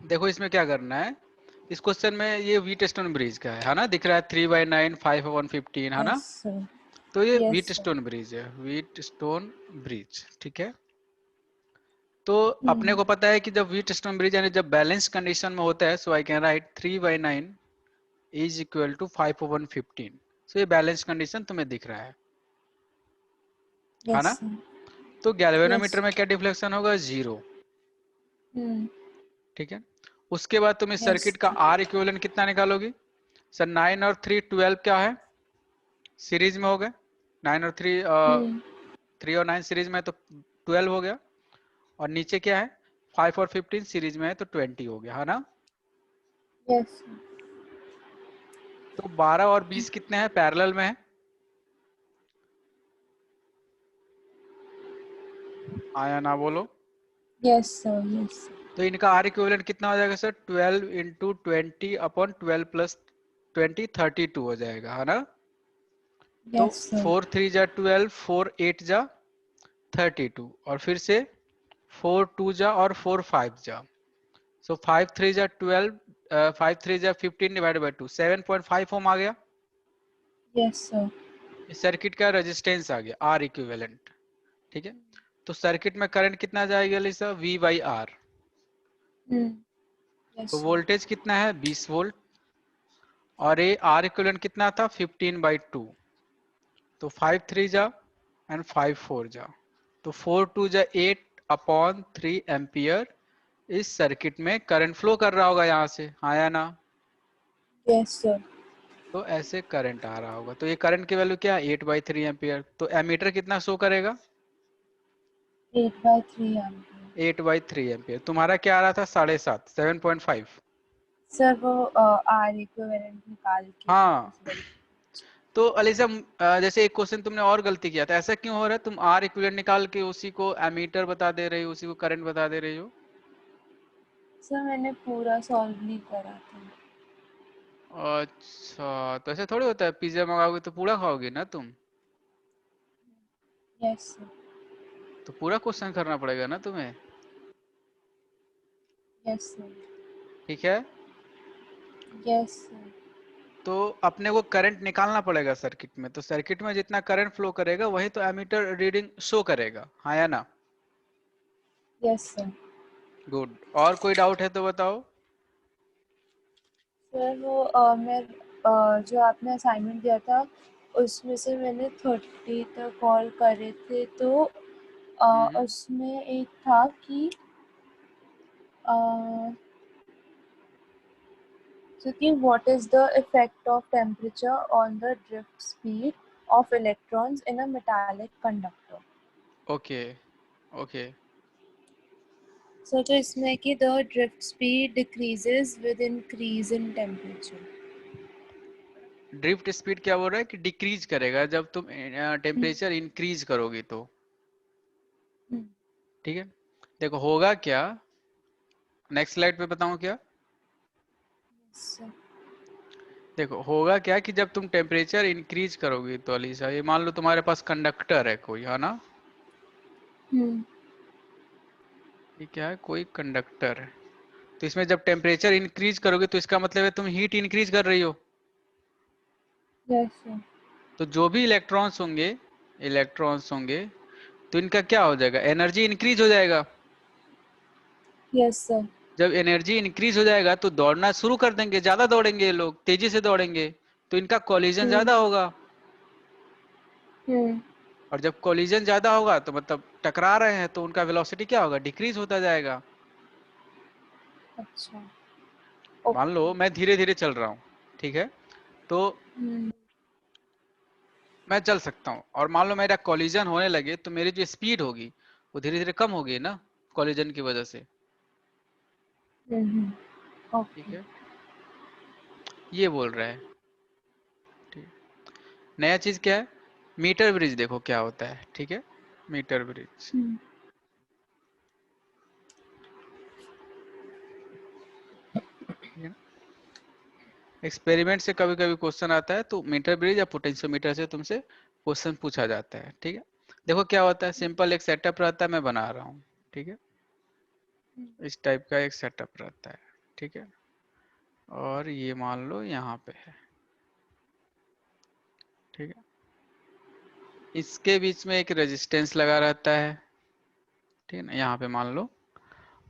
देखो इसमें क्या करना है, इस क्वेश्चन में ये व्हीटस्टोन ब्रिज का है ना, दिख रहा है 3/9 5/115 है ना। Yes, sir. तो ये Yes, sir. व्हीटस्टोन ब्रिज है, व्हीटस्टोन ब्रिज, ठीक है। तो अपने Hmm. को पता है कि जब व्हीटस्टोन ब्रिज यानी जब बैलेंस कंडीशन में होता है, so I can write 3/9 is equal to 5/115। So ये बैलेंस कंडीशन तुम्हें दिख रहा है Yes, ना। sir. तो Yes. गैल्वेनोमीटर में क्या डिफ्लेक्शन होगा, 0, Hmm. ठीक है। उसके बाद तुम इस Yes, सर्किट का sir. आर इक्विवेलेंट कितना निकालोगी। सर 9 और 3 12 क्या है, सीरीज में हो गए। 9 और 3 Hmm. 3 और 9 सीरीज में है तो 12 हो गया। और नीचे क्या है, 5 और 15 सीरीज में है तो 20 हो गया, है ना। Yes, sir. तो 12 और 20 कितने हैं, पैरेलल में है। आया ना बोलो। Yes, sir. Yes. तो इनका आर इक्विवेलेंट कितना हो जाएगा सर, 12 इंटू 20 अपॉन 12 प्लस 20 32 हो जाएगा, है ना। तो Yes, sir. 4 3 जा 12, 4 8 जा 32, और फिर से 4 2 जा और 4 5 जा, सो 5 3 जा 12, 5 3 जा 15 डिवाइडेड बाय 2, 7.5 ओम आ गया। Yes, sir. इस सर्किट का रेजिस्टेंस आ गया आर इक्विवेलेंट, ठीक है। तो सर्किट में करंट कितना जाएगा Lisa, V by R. Hmm. Yes, तो sir. वोल्टेज कितना है, 20 वोल्ट, और ये आर इक्विवेलेंट कितना था, 15/2। तो 5 3 जा एंड 5 4 जा, तो 4 2 जा 8 अपॉन 3 एम्पियर इस सर्किट में करंट फ्लो कर रहा होगा यहाँ से, हाँ या ना। Yes, sir. तो ऐसे करंट आ रहा होगा, तो ये करंट की वैल्यू क्या है, 8/3 एम्पियर। तो एमीटर कितना शो करेगा, 8/3 ampere. 8/3 एम्पियर। तुम्हारा क्या आ रहा था, 7.5, 7.5। सर वो आर इक्विवेलेंट निकाल के हाँ। वापस वही। तो अलीसा जैसे एक क्वेश्चन तुमने और गलती किया था, ऐसा क्यों हो रहा है, तुम आर इक्विवेलेंट निकाल के उसी को एमीटर बता दे रही हो, उसी को करंट बता दे रही हो। सर मैंने पूरा सॉल्व नहीं करा था। अच्छा, तो ऐसे थोड़ी होता है, पिज्जा मंगाओगे तो पूरा खाओगे ना तुम, यस सर। तो पूरा क्वेश्चन करना पड़ेगा ना तुम्हें, यस सर। ठीक है। Yes sir. तो अपने को करंट निकालना पड़ेगा सर्किट में, तो सर्किट में जितना करंट फ्लो करेगा वही तो एमीटर रीडिंग शो करेगा, हाँ या ना। Yes sir. गुड, और कोई डाउट है तो बताओ। सर वो मैं जो आपने असाइनमेंट दिया था उसमें से मैंने 30 तक कॉल करे थे, तो उसमें एक था कि so कि what is the effect of temperature on the drift speed of electrons in a metallic conductor? Okay okay. So तो इसमें कि the drift speed decreases with increase in temperature. Drift speed क्या बोल रहा है कि डिक्रीज करेगा जब तुम टेम्परेचर इंक्रीज करोगी तो, Hmm. ठीक है। देखो होगा क्या, नेक्स्ट स्लाइड पे बताऊं क्या। So, देखो होगा क्या कि जब तुम टेम्परेचर इंक्रीज करोगी तो अलीसा, ये मान लो तुम्हारे पास कंडक्टर है कोई, है ना। hmm. ये क्या है, कोई कंडक्टर है। तो इसमें जब टेम्परेचर इंक्रीज करोगे तो इसका मतलब है तुम हीट इंक्रीज कर रही हो। Yes sir. तो जो भी इलेक्ट्रॉन्स होंगे तो इनका क्या हो जाएगा, एनर्जी इंक्रीज हो जाएगा। Yes sir. जब एनर्जी इंक्रीज हो जाएगा तो दौड़ना शुरू कर देंगे, ज्यादा दौड़ेंगे ये लोग, तेजी से दौड़ेंगे, तो इनका कोलिजन Hmm. ज्यादा होगा। Hmm. और जब कोलिजन ज्यादा होगा तो मतलब टकरा रहे हैं तो उनका वेलोसिटी क्या होगा, डिक्रीज होता जाएगा। अच्छा। मान लो Okay. मैं धीरे धीरे चल रहा हूँ, ठीक है, तो Hmm. मैं चल सकता हूँ, और मान लो मेरा कोलिजन होने लगे तो मेरी जो स्पीड होगी वो धीरे धीरे कम होगी ना, कोलिजन की वजह से, Hmm. ठीक Okay. है। ये बोल रहा है, ठीक। नया चीज क्या है, मीटर ब्रिज देखो क्या होता है, ठीक है। Metre bridge, Hmm. ठीक है। एक्सपेरिमेंट से कभी कभी क्वेश्चन आता है तो मीटर ब्रिज या पोटेंशियोमीटर से तुमसे क्वेश्चन पूछा जाता है, ठीक है। देखो क्या होता है, सिंपल एक सेटअप रहता है, मैं बना रहा हूँ, ठीक है। इस टाइप का एक सेटअप रहता है, ठीक है, और ये मान लो यहाँ पे है, ठीक है। इसके बीच में एक रेजिस्टेंस लगा रहता है, ठीक है ना, यहाँ पे मान लो,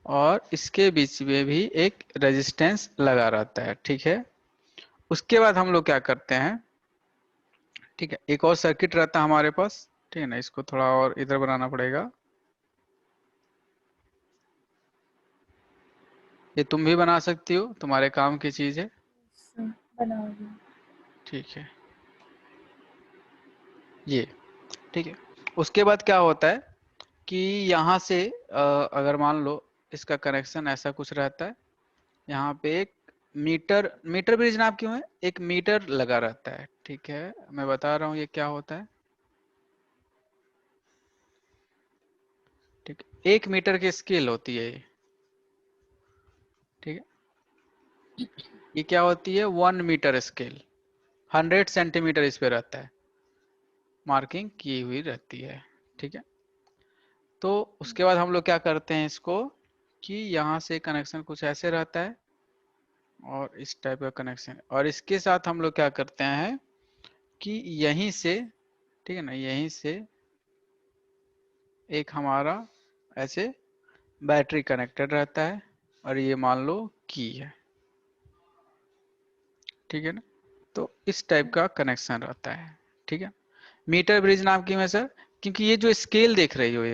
और इसके बीच में भी एक रेजिस्टेंस लगा रहता है, ठीक है। उसके बाद हम लोग क्या करते हैं, ठीक है, एक और सर्किट रहता है हमारे पास, ठीक है ना, इसको थोड़ा और इधर बनाना पड़ेगा। ये तुम भी बना सकती हो, तुम्हारे काम की चीज है, बनाओगे। ठीक है, ये, ठीक है। उसके बाद क्या होता है कि यहाँ से अगर मान लो इसका कनेक्शन ऐसा कुछ रहता है, यहाँ पे एक मीटर, मीटर ब्रिज नाम क्यों है, एक मीटर लगा रहता है, ठीक है। मैं बता रहा हूँ ये क्या होता है, ठीक है, 1 मीटर की स्केल होती है ये, ठीक है। ये क्या होती है, 1 मीटर स्केल, 100 सेंटीमीटर इस पे रहता है, मार्किंग की हुई रहती है, ठीक है। तो उसके बाद हम लोग क्या करते हैं इसको, कि यहाँ से कनेक्शन कुछ ऐसे रहता है, और इस टाइप का कनेक्शन, और इसके साथ हम लोग क्या करते हैं कि यहीं से, ठीक है ना, यहीं से एक हमारा ऐसे बैटरी कनेक्टेड रहता है, और ये मान लो की है, ठीक है ना। तो इस टाइप का कनेक्शन रहता है, ठीक है। मीटर ब्रिज नाम क्यों है सर, क्योंकि ये जो स्केल देख रही हो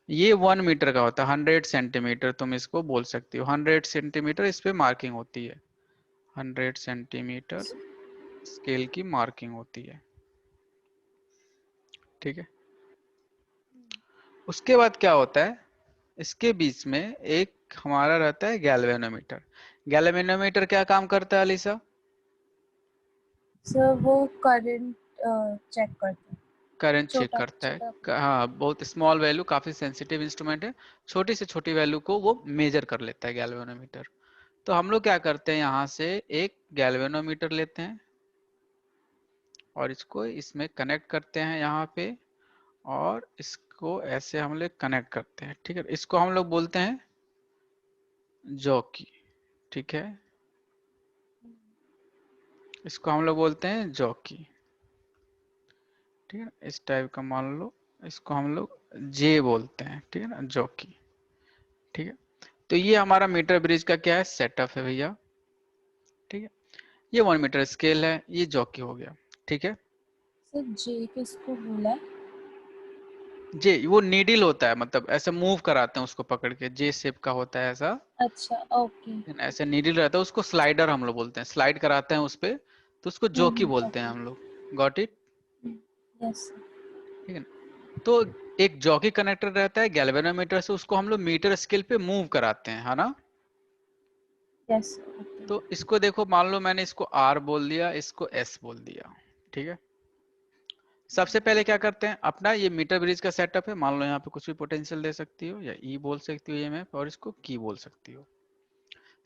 ये 1 मीटर का होता है, 100 सेंटीमीटर तुम इसको बोल सकती हो, 100 सेंटीमीटर इस पे मार्किंग होती है, 100 सेंटीमीटर स्केल की मार्किंग होती है, ठीक है। उसके बाद क्या होता है, इसके बीच में एक हमारा रहता है गैल्वेनोमीटर। गैल्वेनोमीटर क्या काम करता है अलीसा, सर वो करंट चेक करते हैं। करंट चेक छोटा करता है, छोटा। हाँ, बहुत स्मॉल वैल्यू, काफी सेंसिटिव इंस्ट्रूमेंट है, छोटी से छोटी वैल्यू को वो मेजर कर लेता है गैल्वेनोमीटर। तो हम लोग क्या करते हैं, यहाँ से एक गैल्वेनोमीटर लेते हैं और इसको इसमें कनेक्ट करते हैं यहाँ पे, और इसको ऐसे हम लोग कनेक्ट करते हैं, ठीक है। इसको हम लोग बोलते हैं जॉकी, ठीक है, इसको हम लोग बोलते हैं जॉकी, ठीक है। इस टाइप का मान लो, इसको हम लोग जे बोलते हैं, ठीक है ना, जॉकी, ठीक है। तो ये हमारा मीटर ब्रिज का क्या है, सेटअप है भैया, ठीक है। ये 1 मीटर स्केल है, ये जॉकी हो गया, ठीक है। सर जे किसको बोला है? जे वो नीडल होता है, मतलब ऐसे मूव कराते हैं उसको पकड़ के, जे शेप का होता है ऐसा, अच्छा ओके। ऐसे नीडल रहता है, उसको स्लाइडर हम लोग बोलते हैं, स्लाइड कराते हैं उस पे, तो उसको जॉकी बोलते हैं ओके। हम लोग। गॉट इट, यस ठीक है ना। तो एक जॉकी कनेक्टर रहता है गैल्वेनोमीटर से, उसको हम लोग मीटर स्केल पे मूव कराते हैं, है ना। Yes okay. तो इसको देखो, मान लो मैंने इसको आर बोल दिया, इसको एस बोल दिया, ठीक है। सबसे पहले क्या करते हैं, अपना ये मीटर ब्रिज का सेटअप है, मान लो यहाँ पे कुछ भी पोटेंशियल दे सकती हो, या ई बोल सकती हो ईएमएफ, और इसको की बोल सकती हो।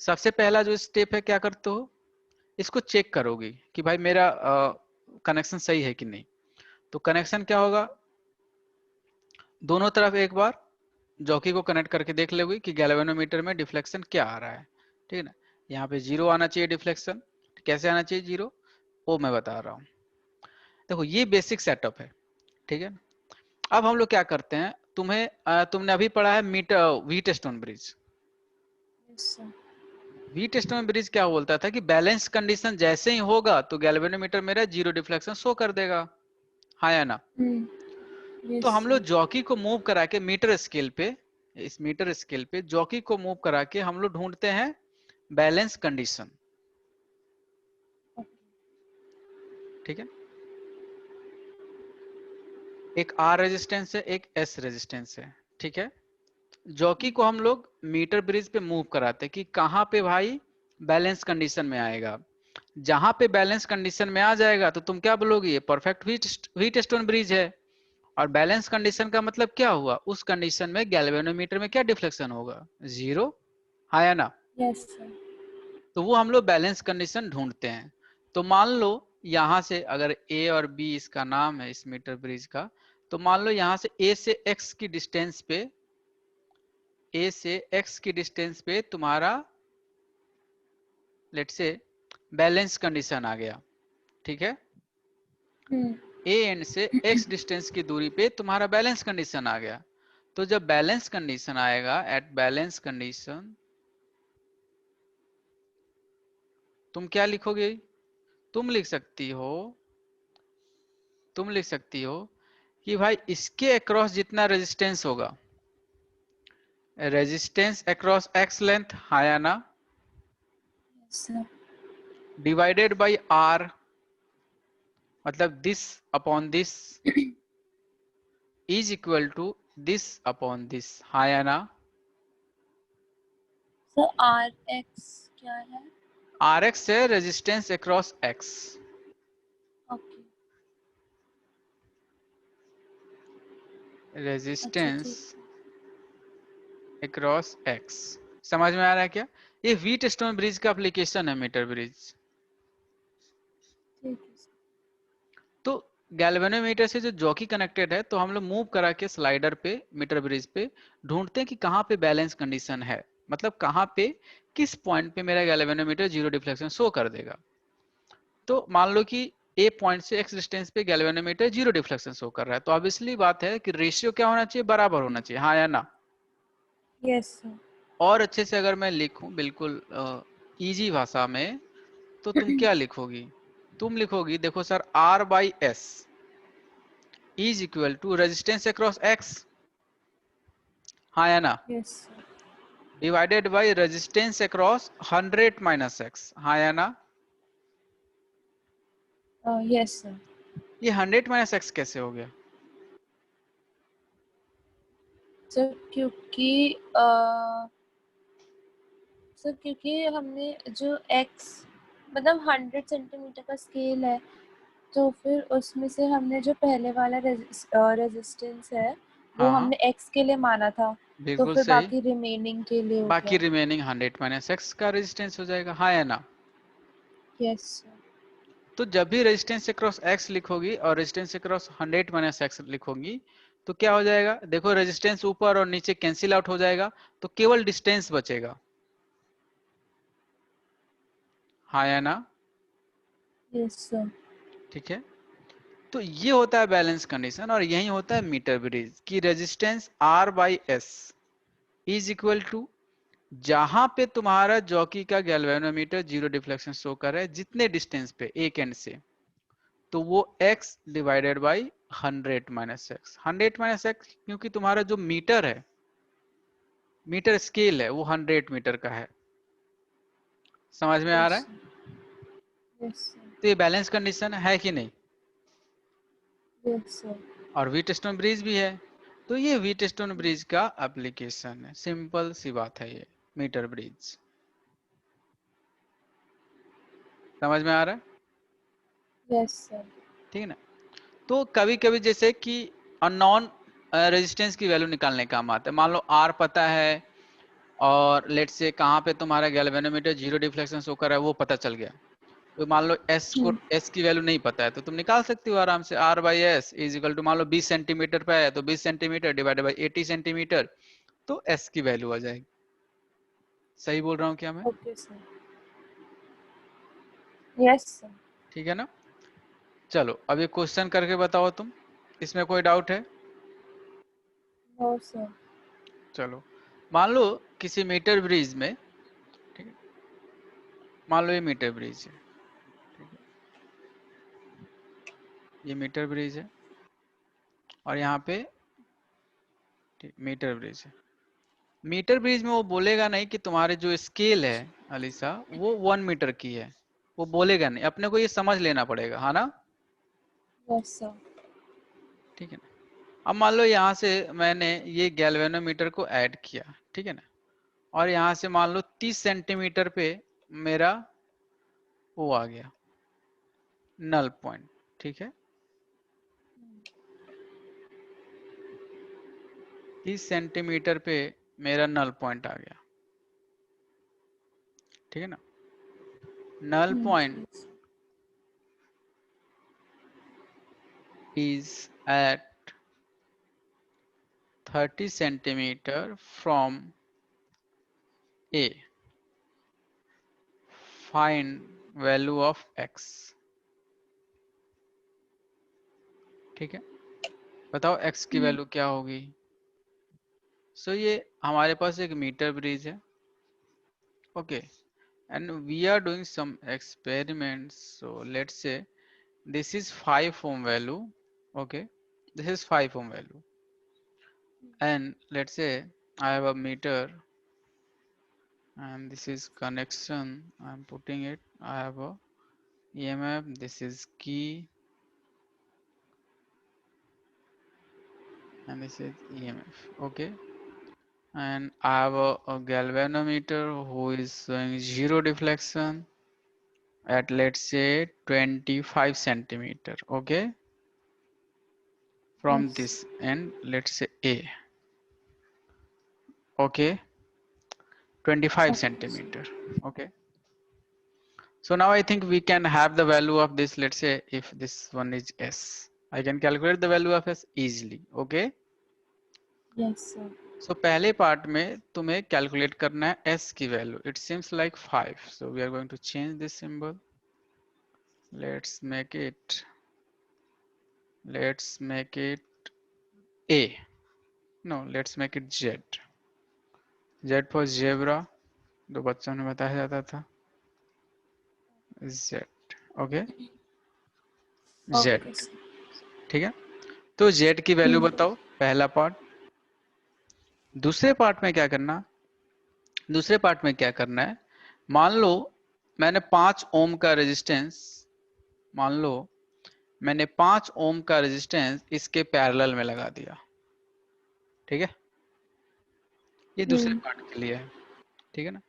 सबसे पहला जो स्टेप है, क्या करते हो, इसको चेक करोगी कि भाई मेरा कनेक्शन सही है कि नहीं। तो कनेक्शन क्या होगा, दोनों तरफ एक बार जॉकी को कनेक्ट करके देख लोगे कि गैल्वेनोमीटर में डिफ्लेक्शन क्या आ रहा है, ठीक है ना। यहाँ पे 0 आना चाहिए डिफ्लेक्शन, कैसे आना चाहिए 0, वो मैं बता रहा हूँ। देखो ये बेसिक सेटअप है, ठीक है। अब हम लोग क्या करते हैं, तुमने अभी पढ़ा है metre Wheatstone bridge. Sir. Wheatstone bridge क्या बोलता था कि बैलेंस कंडीशन जैसे ही होगा तो गैल्वेनोमीटर मेरा 0 डिफ्लेक्शन शो कर देगा, हाँ या ना। तो यस हम लोग सर। जॉकी को मूव करा के मीटर स्केल पे, इस मीटर स्केल पे जॉकी को मूव करा के हम लोग ढूंढते हैं बैलेंस कंडीशन, ठीक है। एक आर रेजिस्टेंस है, एक एस रेजिस्टेंस है, ठीक है। जॉकी को हम लोग मीटर ब्रिज पे मूव कराते हैं कि कहाँ पे भाई बैलेंस कंडीशन में आएगा। जहां पे बैलेंस कंडीशन में आ जाएगा तो तुम क्या बोलोगे, ये परफेक्ट व्हीटस्टोन ब्रिज है। और बैलेंस कंडीशन का मतलब क्या हुआ, उस कंडीशन में गैल्वेनोमीटर में क्या डिफ्लेक्शन होगा, 0, हाँ या ना। Yes sir. तो वो हम लोग बैलेंस कंडीशन ढूंढते हैं। तो मान लो यहाँ से अगर ए और बी इसका नाम है इस मीटर ब्रिज का, तो मान लो यहाँ से ए से एक्स की डिस्टेंस पे ए से एक्स की डिस्टेंस पे तुम्हारा लेट से बैलेंस कंडीशन आ गया, ठीक है। ए एंड से एक्स डिस्टेंस की दूरी पे तुम्हारा बैलेंस कंडीशन आ गया। तो जब बैलेंस कंडीशन आएगा, एट बैलेंस कंडीशन तुम क्या लिखोगे? तुम लिख सकती हो, तुम लिख सकती हो कि भाई इसके अक्रॉस जितना रेजिस्टेंस होगा, रेजिस्टेंस अक्रॉस एक्स लेंथ, हाँ या ना, डिवाइडेड बाय आर, मतलब this upon this is equal to this upon this, हाँ या ना। सर आर एक्स क्या है? आर एक्स है रेजिस्टेंस अक्रॉस एक्स, ओके, अच्छा रेजिस्टेंस ठीक अक्रॉस एक्स। समझ में आ रहा है क्या? ये व्हीट स्टोन ब्रिज का एप्लीकेशन है, मीटर ब्रिज। ठीक है सर। तो गैल्वेनोमीटर से जो जॉकी कनेक्टेड है, तो हम लोग मूव करा के स्लाइडर पे, मीटर ब्रिज पे ढूंढते हैं कि कहाँ पे बैलेंस कंडीशन है, मतलब कहाँ पे, किस पॉइंट पे मेरा गैल्वेनोमीटर जीरो डिफ्लेक्शन शो कर देगा। तो मान लो कि ए पॉइंट से एक्स डिस्टेंस पे गैल्वेनोमीटर जीरो डिफ्लेक्शन शो कर रहा है, तो ऑब्वियसली बात है कि रेशियो क्या होना चाहिए, बराबर होना चाहिए, हाँ या ना। Yes sir. और अच्छे से अगर मैं लिखूं बिल्कुल इजी भाषा में, तो तुम क्या लिखोगी? तुम लिखोगी, देखो sir, R by S is equal to resistance across X, हाँ या ना, yes sir. Divided by resistance across 100 minus X, हाँ या ना। Yes sir. ये 100 माइनस एक्स कैसे हो गया? सर क्योंकि सर क्योंकि हमने जो एक्स मतलब 100 सेंटीमीटर का स्केल है, तो फिर उसमें से हमने जो पहले वाला रेजिस्टेंस है वो हाँ हमने एक्स के लिए माना था, तो बिल्कुल फिर सही, बाकी रिमेनिंग के लिए हो बाकी गया। रिमेनिंग 100 माइनस एक्स का रेजिस्टेंस हो जाएगा, हाँ या ना। Yes sir. तो जब भी रेजिस्टेंस अक्रॉस एक्स लिखोगी और रेजिस्टेंस अक्रॉस 100 माइनस एक्स लिखोगी, तो क्या हो जाएगा? देखो रेजिस्टेंस ऊपर और नीचे कैंसिल आउट हो जाएगा, तो केवल डिस्टेंस बचेगा, हाँ या ना। Yes sir. ठीक है, तो ये होता है बैलेंस कंडीशन, और यही होता है मीटर ब्रिज की resistance R by S is equal to, जहां पे तुम्हारा जॉकी का गैल्वेनोमीटर जीरो डिफ्लेक्शन शो कर रहा है, जितने डिस्टेंस पे एक एंड से, तो वो x divided by 100 minus x, 100 minus x, क्योंकि तुम्हारा जो मीटर है, मीटर स्केल है, वो 100 मीटर का है। समझ में आ यस रहा है? सर। Yes sir. तो ये बैलेंस कंडीशन है कि नहीं? Yes sir. और व्हीटस्टोन ब्रिज भी है, तो ये व्हीटस्टोन ब्रिज का एप्लीकेशन है, सिंपल सी बात है ये, मीटर ब्रिज। समझ में आ रहा है? Yes sir. ठीक है ना। तो कभी कभी जैसे कि अननोन रेजिस्टेंस की वैल्यू निकालने का काम आता है, मान लो आर पता है, और लेट से कहाँ पे तुम्हारा गैल्वेनोमीटर जीरो डिफ्लेक्शन शो कर रहा है वो पता चल गया, तो मान लो एस को, एस की वैल्यू नहीं पता है, तो तुम निकाल सकते हो आराम से, R by S is equal to, मान लो 20 सेंटीमीटर पे है, तो 20 सेंटीमीटर डिवाइडेड बाई 80 सेंटीमीटर, तो एस की वैल्यू आ जाएगी। सही बोल रहा हूँ क्या मैं? Okay sir. Yes sir. ठीक है ना। चलो अब ये क्वेश्चन करके बताओ तुम, इसमें कोई डाउट है? No sir. चलो, मान लो किसी मीटर ब्रिज में, ठीक है, मान लो ये मीटर ब्रिज है, ठीक है, ये मीटर ब्रिज है, और यहाँ पे ठीक मीटर ब्रिज है। मीटर ब्रिज में वो बोलेगा नहीं कि तुम्हारे जो स्केल है अलीसा, वो 1 मीटर की है, वो बोलेगा नहीं, अपने को ये समझ लेना पड़ेगा, है ना। Yes sir. ठीक है ना। अब मान लो यहाँ से मैंने ये गैल्वेनोमीटर को ऐड किया, ठीक है ना, और यहाँ से मान लो 30 सेंटीमीटर पे मेरा वो आ गया नल पॉइंट, ठीक है, 30 सेंटीमीटर पे मेरा नल पॉइंट आ गया, ठीक है ना। Null point yes is at 30 centimeter from A, find value of x। ठीक है, बताओ x की वैल्यू क्या होगी। सो ये हमारे पास एक मीटर ब्रिज है, okay, and we are doing some experiments. So let's say this is 5 ohm value, okay, this is 5 ohm value, and let's say I have a meter and this is connection, I'm putting it, I have a EMF, this is key, and this is EMF, okay, and I have a galvanometer who is showing zero deflection at, let's say, 25 centimeter, okay, from Yes. this end, let's say A, okay, 25 Okay. centimeter, okay. So now I think we can have the value of this. Let's say if this one is S, I can calculate the value of S easily, okay. Yes, sir. So पहले part में तुम्हें calculate करना है S की value, it seems like 5, so we are going to change this symbol, let's make it A, no, let's make it Z, Z for zebra, जो बच्चों में बताया जाता था, Z, okay, Z, Okay, sir. ठीक है। तो Z की वैल्यू बताओ, पहला पार्ट। दूसरे पार्ट में क्या करना, दूसरे पार्ट में क्या करना है, मान लो मैंने 5 ओम का रेजिस्टेंस, मान लो मैंने 5 ओम का रेजिस्टेंस इसके पैरेलल में लगा दिया, ठीक है, ये दूसरे पार्ट के लिए है, ठीक है ना।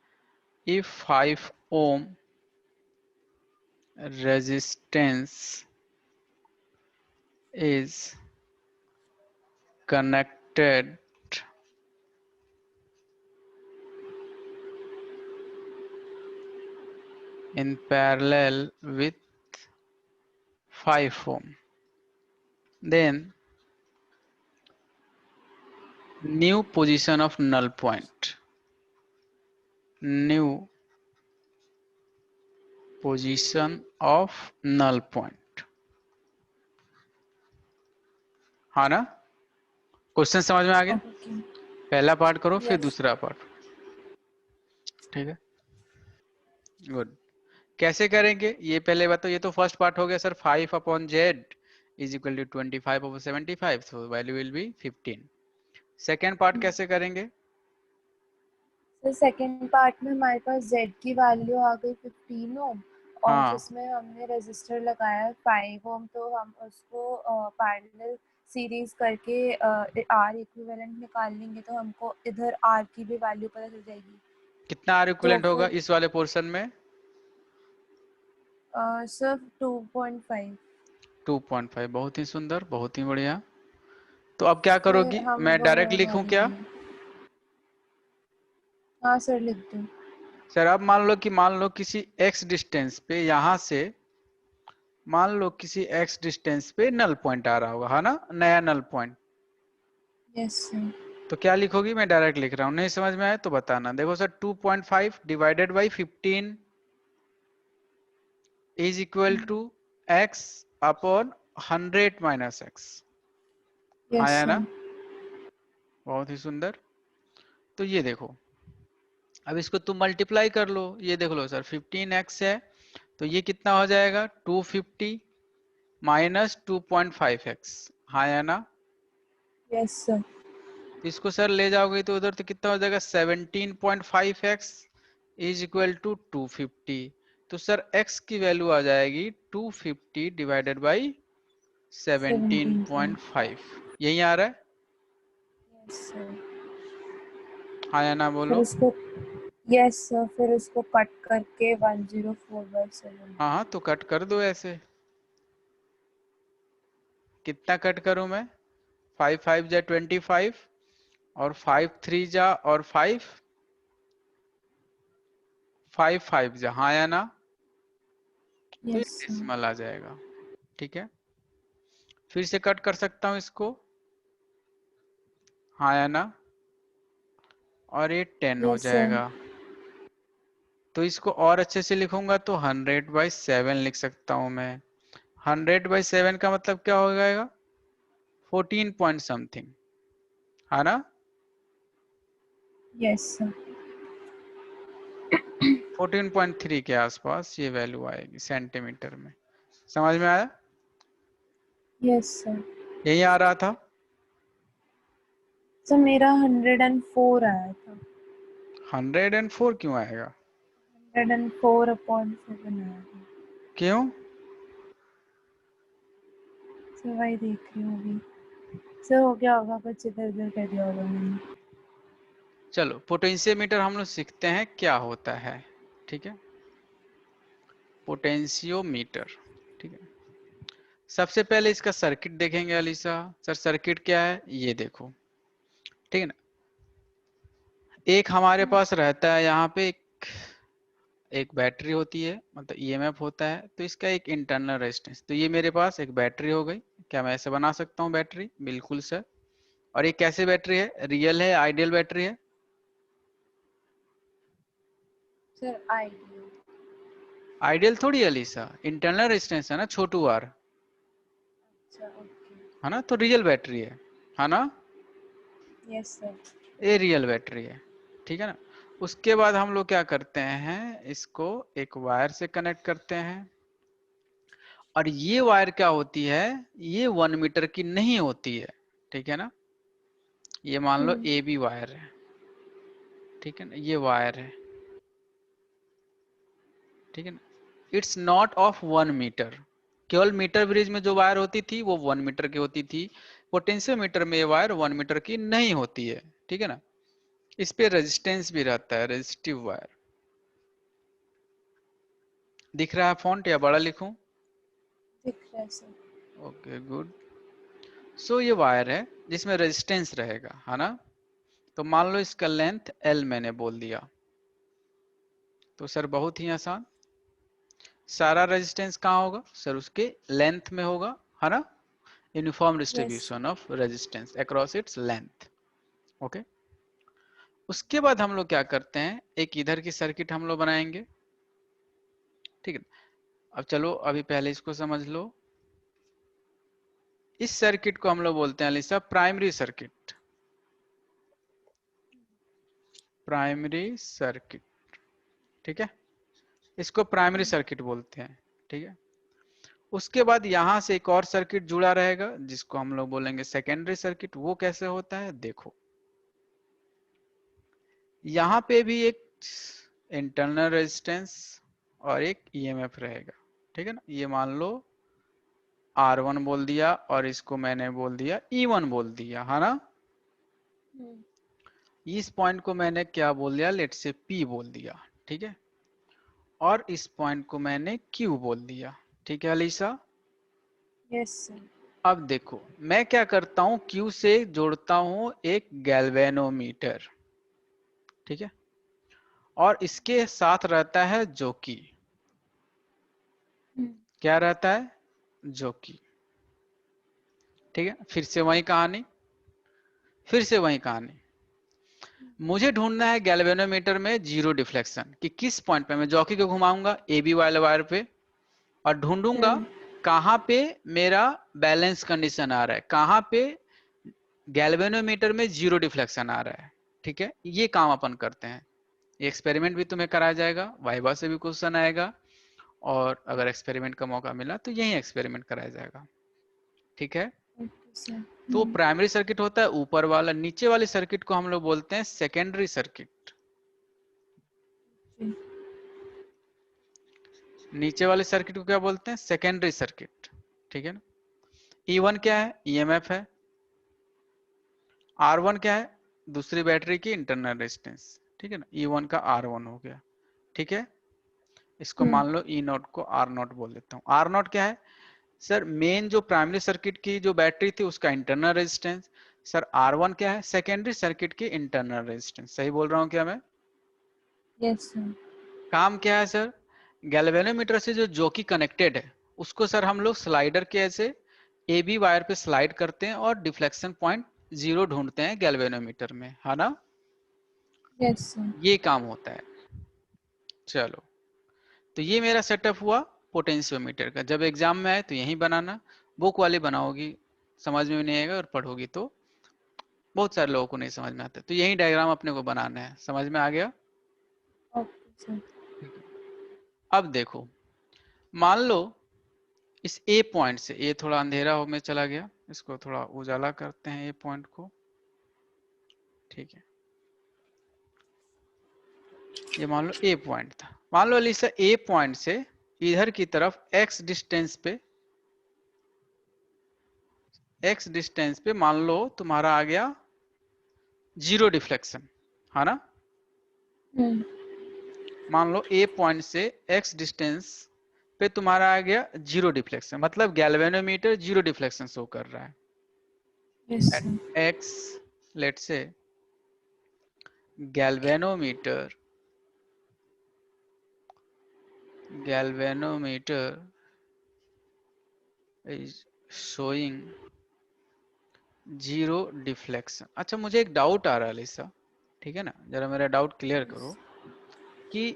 If 5 ohm resistance is connected in parallel with 5 ohm, then new position of null point, new position of null point, हाँ ना, क्वेश्चन समझ में आ गया। Okay. पहला पार्ट करो फिर Yes. दूसरा पार्ट, ठीक है, गुड। कैसे करेंगे ये पहले बताओ, ये तो फर्स्ट पार्ट हो गया sir, 5 upon Z is equal to 25 over 75, so value will be 15। Second part कैसे करेंगे, तो सेकेंड पार्ट में हमारे पास Z की वैल्यू आ गई 15 ओम, और हाँ जिसमें हमने रेजिस्टर लगाया है 5 ओम, तो हम उसको पैरेलल सीरीज करके R इक्विवेलेंट निकाल लेंगे, तो हमको इधर R की भी वैल्यू पता चल जाएगी। कितना आर तो इक्विवेलेंट होगा फिर इस वाले पोर्शन में, सिर्फ 2.5। 2.5, बहुत ही सुंदर, बहुत ही बढ़िया। तो अब क्या फिर करोगी, हम मैं वो डायरेक्ट लगा लिखूं क्या। देंगे। हाँ सर, लिख दो। सर अब मान लो किसी x डिस्टेंस पे, यहां से मान लो किसी x डिस्टेंस पे नल पॉइंट आ रहा होगा, है ना, नया नल पॉइंट, यस सर। तो क्या लिखोगी, मैं डायरेक्ट लिख रहा हूँ, नहीं समझ में आया तो बताना। देखो sir 2.5 divided by 15 is equal to x upon 100 minus x, yes आया ना, सर। बहुत ही सुंदर। तो ये देखो, अब इसको तुम मल्टीप्लाई कर लो, ये देख लो सर 15x है, तो ये कितना हो जाएगा 250 माइनस 2.5x, हाँ या ना। Yes sir. तो इसको सर ले जाओगे तो उधर तो कितना हो जाएगा 17.5x इज इक्वल टू 250, तो सर x की वैल्यू आ जाएगी 250 डिवाइडेड बाई 17.5, यही आ रहा है, यस सर। हाँ या ना फिर बोलो। उसको यस सर, फिर उसको कट करके 104/7। हाँ हाँ, तो कट कर दो ऐसे, कितना कट करूं मैं, 5 5 जा 25, और 5 3 जा, और 5 5 5 जा, हाँ या ना, तो ये यस सर। डेसिमल आ जाएगा, ठीक है। फिर से कट कर सकता हूं इसको, हाँ या ना, और ये 10 हो यस सर। जाएगा, तो इसको और अच्छे से लिखूंगा तो 100/7 लिख सकता हूं मैं। 100/7 का मतलब क्या हो जाएगा? 14 पॉइंट समथिंग, है ना? Yes sir. 14.3 के आसपास ये वैल्यू आएगी सेंटीमीटर में। समझ में आया? Yes sir. यही आ रहा था। सर मेरा 104 आया था। 104 क्यों आएगा? 104/7 आया था। क्यों? सर वही देख रही हूँ अभी। सर हो गया होगा, कुछ इधर उधर कर दिया होगा मैंने। चलो पोटेंशियोमीटर हम लोग सीखते हैं क्या होता है। ठीक है, पोटेंशियोमीटर। ठीक है, सबसे पहले इसका सर्किट देखेंगे अलीसा। सर सर्किट क्या है ये देखो, ठीक है ना। एक हमारे पास रहता है यहाँ पे एक बैटरी होती है, मतलब ईएमएफ होता है, तो इसका एक इंटरनल रेजिस्टेंस। तो ये मेरे पास एक बैटरी हो गई। क्या मैं ऐसे बना सकता हूँ बैटरी? बिल्कुल सर। और ये कैसे बैटरी है? रियल है, आइडियल बैटरी है? Sir ideal. आइडियल थोड़ी अलीसा, इंटरनल रेजिस्टेंस है ना, छोटू आर, अच्छा ओके। है ना, तो रियल बैटरी है ना? Yes sir. ये रियल बैटरी है, ठीक है ना। उसके बाद हम लोग क्या करते हैं, इसको एक वायर से कनेक्ट करते हैं। और ये वायर क्या होती है, ये 1 मीटर की नहीं होती है, ठीक है ना। ये मान लो ए बी वायर है, ठीक है ना, ये वायर है, ठीक है ना। It's not of 1 metre. केवल मीटर ब्रिज में जो वायर होती थी वो 1 मीटर की होती थी। पोटेंशियोमीटर में ये वायर 1 मीटर की नहीं होती है, ठीक है ना। इस पे रेजिस्टेंस भी रहता है, रेजिस्टिव वायर। दिख रहा है फॉन्ट या बड़ा लिखूं? दिख रहा है सर। Okay good. सो ये वायर है जिसमें रेजिस्टेंस रहेगा, है ना। तो मान लो इसका लेंथ L मैंने बोल दिया, तो सर बहुत ही आसान। सारा रेजिस्टेंस कहाँ होगा सर? उसके लेंथ में होगा, है ना। Uniform yes. Distribution of resistance across its length. Okay, उसके बाद हम लोग क्या करते हैं, एक इधर की सर्किट हम लोग बनाएंगे, ठीक है। अब चलो अभी पहले इसको समझ लो। इस सर्किट को हम लोग बोलते हैं अलीसा प्राइमरी सर्किट। प्राइमरी सर्किट, ठीक है, इसको प्राइमरी सर्किट बोलते हैं, ठीक है। उसके बाद यहां से एक और सर्किट जुड़ा रहेगा जिसको हम लोग बोलेंगे सेकेंडरी सर्किट। वो कैसे होता है देखो, यहाँ पे भी एक इंटरनल रेजिस्टेंस और एक ईएमएफ रहेगा, ठीक है ना। ये मान लो R1 बोल दिया और इसको मैंने बोल दिया E1 बोल दिया, है ना। इस पॉइंट को मैंने क्या बोल दिया, लेट से P बोल दिया, ठीक है। और इस पॉइंट को मैंने Q बोल दिया, ठीक है अलीसा। Yes sir. अब देखो मैं क्या करता हूं, Q से जोड़ता हूं एक गैल्वेनोमीटर, ठीक है। और इसके साथ रहता है जोकी। क्या रहता है? जोकी, ठीक है। फिर से वही कहानी, फिर से वही कहानी। मुझे ढूंढना है गैल्वेनोमीटर में जीरो डिफ्लेक्शन कि किस पॉइंट पे मैं जॉकी को घुमाऊंगा ए बी वाले वायर पे, और ढूंढूंगा कहां पे मेरा बैलेंस कंडीशन आ रहा है, कहां पे गैल्वेनोमीटर में जीरो डिफ्लेक्शन आ रहा है, ठीक है। ये काम अपन करते हैं। ये एक्सपेरिमेंट भी तुम्हें कराया जाएगा, वाइवा से भी क्वेश्चन आएगा, और अगर एक्सपेरिमेंट का मौका मिला तो यही एक्सपेरिमेंट कराया जाएगा, ठीक है। Okay sir. तो प्राइमरी सर्किट होता है ऊपर वाला, नीचे वाले सर्किट को हम लोग बोलते हैं सेकेंडरी सर्किट। नीचे वाले सर्किट को क्या बोलते हैं? सेकेंडरी सर्किट, ठीक है ना। E1 क्या है? ईएमएफ है। R1 क्या है? दूसरी बैटरी की इंटरनल रेजिस्टेंस, ठीक है ना। E1 का R1 हो गया, ठीक है। इसको मान लो E0 को R0 बोल देता हूँ। R0 क्या है सर? मेन जो प्राइमरी सर्किट की जो बैटरी थी उसका इंटरनल रेजिस्टेंस। सर R1 क्या है? सेकेंडरी सर्किट की इंटरनल रेजिस्टेंस। सही बोल रहा हूँ क्या मैं? Yes sir. काम क्या है सर? गैल्वेनोमीटर से जो जोकी कनेक्टेड है उसको सर हम लोग स्लाइडर के ऐसे ए बी वायर पे स्लाइड करते हैं और डिफ्लेक्शन पॉइंट जीरो ढूंढते हैं गैल्वेनोमीटर में, है ना। Yes sir. ये काम होता है, चलो, तो ये मेरा सेटअप हुआ पोटेंशियोमीटर का। जब एग्जाम में आए तो यही बनाना, बुक वाली बनाओगी समझ में नहीं आएगा, और पढ़ोगी तो बहुत सारे लोगों को नहीं समझ में आता। तो यही डायग्राम अपने को बनाना है, समझ में आ गया? Okay sir. ठीक है। अब देखो, मान लो इस ए पॉइंट से, ये थोड़ा अंधेरा हो में चला गया, इसको थोड़ा उजाला करते हैं ए पॉइंट को। ठीक है, ये मान लो ए पॉइंट था। मान लो अलीसा ए पॉइंट से इधर की तरफ एक्स डिस्टेंस पे मान लो तुम्हारा आ गया जीरो डिफ्लेक्शन, है ना? मान लो ए पॉइंट से एक्स डिस्टेंस पे तुम्हारा आ गया जीरो डिफ्लेक्शन, मतलब गैल्वेनोमीटर जीरो डिफ्लेक्शन शो कर रहा है। Yes at sir. X, let's say galvanometer is showing zero deflection. अच्छा, मुझे एक डाउट आ रहा है लिसा, ठीक है ना, जरा मेरा डाउट क्लियर करो कि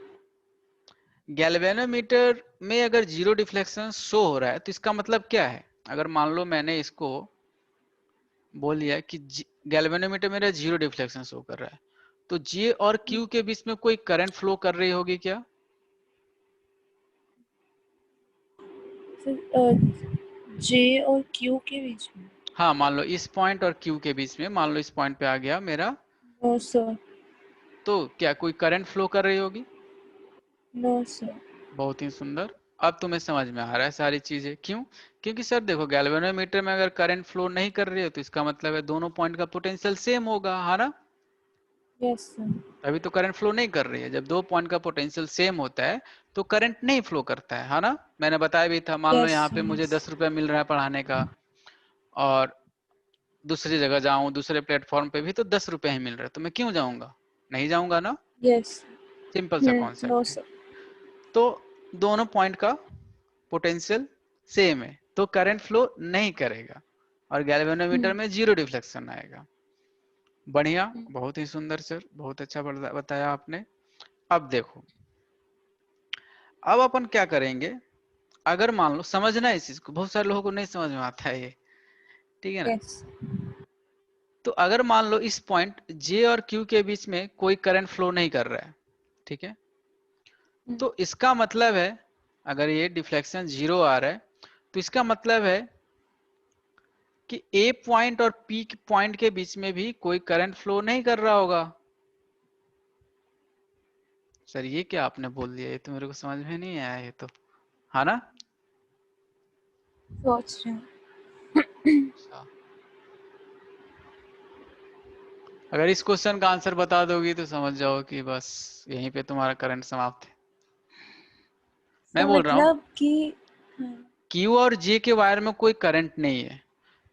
गैल्वेनोमीटर में अगर जीरो डिफ्लेक्शन शो हो रहा है तो इसका मतलब क्या है? अगर मान लो मैंने इसको बोल दिया कि गैल्वेनोमीटर मेरा जीरो डिफ्लेक्शन शो कर रहा है, तो जे और क्यू के बीच में कोई करंट फ्लो कर रही होगी क्या? जे और क्यू के बीच में? हाँ, मान लो इस पॉइंट और क्यू के बीच में, मान लो इस पॉइंट पे आ गया मेरा, नो सर। तो क्या कोई करंट फ्लो कर रही होगी? No sir. बहुत ही सुंदर, अब तुम्हें समझ में आ रहा है सारी चीजें। क्यों? क्योंकि सर देखो, गैल्वेनोमीटर में अगर करंट फ्लो नहीं कर रही है तो इसका मतलब है दोनों पॉइंट का पोटेंशियल सेम होगा, है ना? Yes sir. अभी तो करंट फ्लो नहीं कर रही है। जब दो पॉइंट का पोटेंशियल सेम होता है तो करंट नहीं फ्लो करता है ना? मैंने बताया भी था। मान लो यस यहाँ पे सर। मुझे यस। 10 रुपया मिल रहा है पढ़ाने का, और दूसरी जगह जाऊं, दूसरे प्लेटफॉर्म पे भी तो 10 रुपया ही मिल रहा है, तो मैं क्यों जाऊंगा? नहीं जाऊंगा ना? यस। सिंपल सा नो कॉन्सेप्ट है। सर। तो दोनों पॉइंट का पोटेंशियल सेम है तो करंट फ्लो नहीं करेगा, और गैल्वेनोमीटर में जीरो डिफ्लेक्शन आएगा। बढ़िया, बहुत ही सुंदर सर, बहुत अच्छा बताया आपने। अब देखो, अब अपन क्या करेंगे, अगर मान लो, समझना इस चीज को, बहुत सारे लोगों को नहीं समझ में आता है ये, ठीक है ना? यस। तो अगर मान लो इस पॉइंट जे और क्यू के बीच में कोई करंट फ्लो नहीं कर रहा है, ठीक है, तो इसका मतलब है, अगर ये डिफ्लेक्शन जीरो आ रहा है तो इसका मतलब है कि ए पॉइंट और पी पॉइंट के बीच में भी कोई करंट फ्लो नहीं कर रहा होगा। सर ये क्या आपने बोल दिया, ये तो मेरे को समझ में नहीं आया, ये तो, है ना? सोच रही हूँ। अच्छा, अगर इस क्वेश्चन का आंसर बता दोगी तो समझ जाओ कि बस यहीं पे तुम्हारा करंट समाप्त है। मैं तो बोल रहा हूँ मतलब कि क्यू और जे के वायर में कोई करंट नहीं है,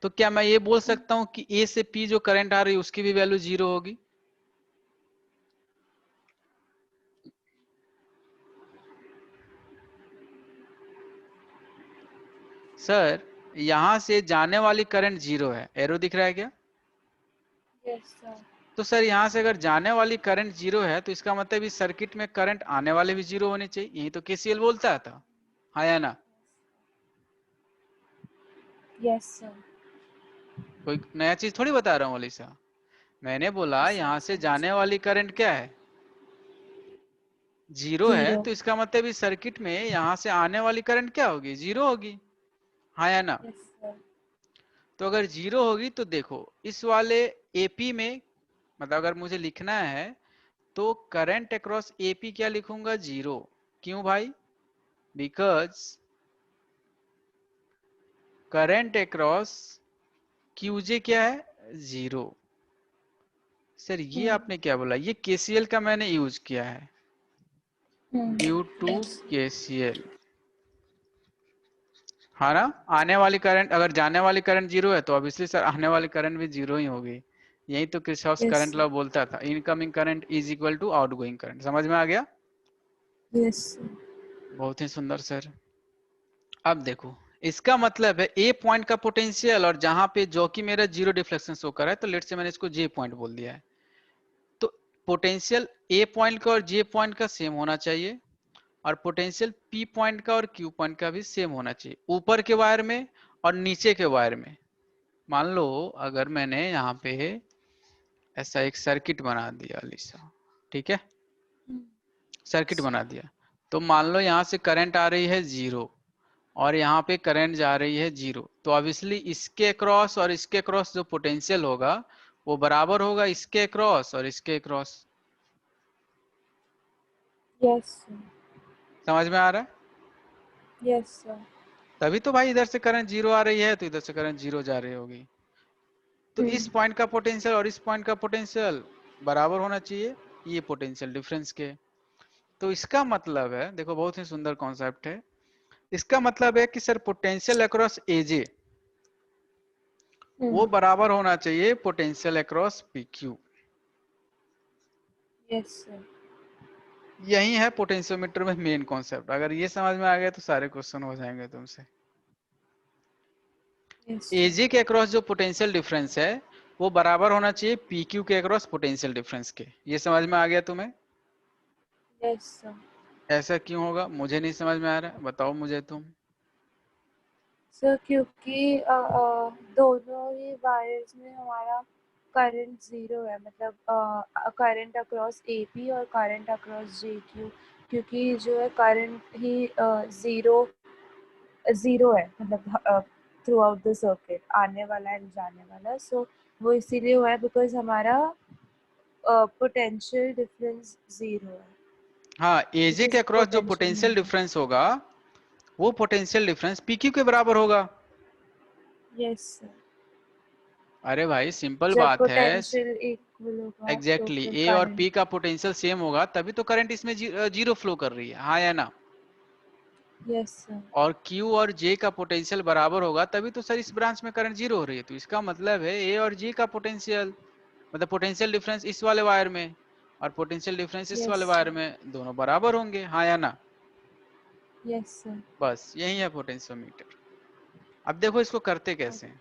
तो क्या मैं ये बोल सकता हूँ कि ए से पी जो करंट आ रही है उसकी भी वैल्यू जीरो होगी? सर यहां से जाने वाली करंट जीरो है, एरो दिख रहा है क्या? Yes sir. तो सर यहाँ से अगर जाने वाली करंट जीरो है तो इसका मतलब इस सर्किट में करंट आने वाले भी जीरो होने चाहिए, यही तो केसीएल बोलता था, हाँ या ना? Yes sir. कोई नया चीज थोड़ी बता रहा हूँ अलीसा, मैंने बोला यहाँ से जाने वाली करंट क्या है? जीरो है, जीरो। तो इसका मतलब इस सर्किट में यहाँ से आने वाली करंट क्या होगी? जीरो होगी, हाँ या ना? Yes sir. तो अगर जीरो होगी तो देखो, इस वाले एपी में, मतलब अगर मुझे लिखना है तो करंट अक्रॉस एपी क्या लिखूंगा? जीरो। क्यों भाई? बिकॉज करंट अक्रॉस क्यूजे क्या है? जीरो। सर ये आपने क्या बोला? ये केसीएल का मैंने यूज किया है, ड्यू टू यस। केसीएल, हाँ ना? आने वाली करंट, अगर जाने वाली करंट जीरो है तो ऑब्वियसली सर आने वाली करंट भी जीरो ही होगी। यही तो किरचॉफ्स यस। करंट लॉ बोलता था, incoming current is equal to outgoing current. समझ में आ गया? यस। बहुत ही सुंदर सर। अब देखो, इसका मतलब है ए पॉइंट का पोटेंशियल, और जहां पे जो कि मेरा जीरो डिफ्लेक्शन शो कर रहा है, तो लेट से मैंने इसको जे पॉइंट बोल दिया है, तो पोटेंशियल ए पॉइंट का और जे पॉइंट का सेम होना चाहिए। और पोटेंशियल पी पॉइंट का और क्यू पॉइंट का भी सेम होना चाहिए, ऊपर के वायर में और नीचे के वायर में। मान लो अगर मैंने यहाँ पे ऐसा एक सर्किट बना दिया लिसा, ठीक है, सर्किट बना दिया, तो मान लो यहाँ से करंट आ रही है 0 और यहाँ पे करंट जा रही है 0, तो ऑब्वियसली इसके अक्रॉस और इसके अक्रॉस जो पोटेंशियल होगा वो बराबर होगा इसके अक्रॉस और इसके अक्रॉस। यस समझ में आ रहा है? Yes sir. तभी तो भाई इधर से करंट 0 आ रही है तो इधर से करंट 0 जा रही होगी। तो इस पॉइंट का पोटेंशियल और इस पॉइंट का पोटेंशियल बराबर होना चाहिए ये पोटेंशियल डिफरेंस के। तो इसका मतलब है, देखो बहुत ही सुंदर कॉन्सेप्ट है, इसका मतलब है कि सर पोटेंशियल अक्रॉस एजे वो बराबर होना चाहिए potential across PQ. Yes sir. यही है पोटेंशियोमीटर में मेन कॉन्सेप्ट। अगर ये समझ में आ गया तो सारे क्वेश्चन हो जाएंगे तुमसे। एजे के अक्रॉस जो पोटेंशियल डिफरेंस है वो बराबर होना चाहिए पीक्यू के अक्रॉस पोटेंशियल डिफरेंस के। ये समझ में आ गया तुम्हें? Yes sir. ऐसा क्यों होगा मुझे नहीं समझ में आ रहा है, बताओ मुझे तुम। सर क्योंकि दोनों ही वायर्स में हमारा करंट 0 है, मतलब करंट अक्रॉस एपी और करंट अक्रॉस जेक्यू, क्योंकि जो है करंट ही ज़ीरो है, मतलब थ्रू आउट द सर्किट आने वाला है जाने वाला। सो वो इसीलिए हुआ है बिकॉज हमारा पोटेंशियल डिफरेंस 0 है। हाँ, एजे के अक्रॉस जो पोटेंशियल डिफरेंस होगा वो पोटेंशियल डिफरेंस पीक्यू के बराबर होगा। Yes sir. अरे भाई सिंपल जब बात है। पोटेंशियल इक्वल होगा तो एग्जैक्टली फिर ए और करंट। पी का पोटेंशियल सेम होगा तभी तो करंट इसमें जीरो फ्लो कर रही है, हाँ या ना? Yes sir. और Q और J का पोटेंशियल बराबर होगा तभी तो सर इस ब्रांच में करंट 0 हो रही है। तो इसका मतलब है A और J का पोटेंशियल, मतलब पोटेंशियल डिफरेंस इस वाले वायर में और पोटेंशियल डिफरेंस इस वाले यस वायर सर। में, दोनों बराबर होंगे, हाँ या ना? Yes sir. बस यही है पोटेंशियोमीटर। अब देखो इसको करते कैसे हैं।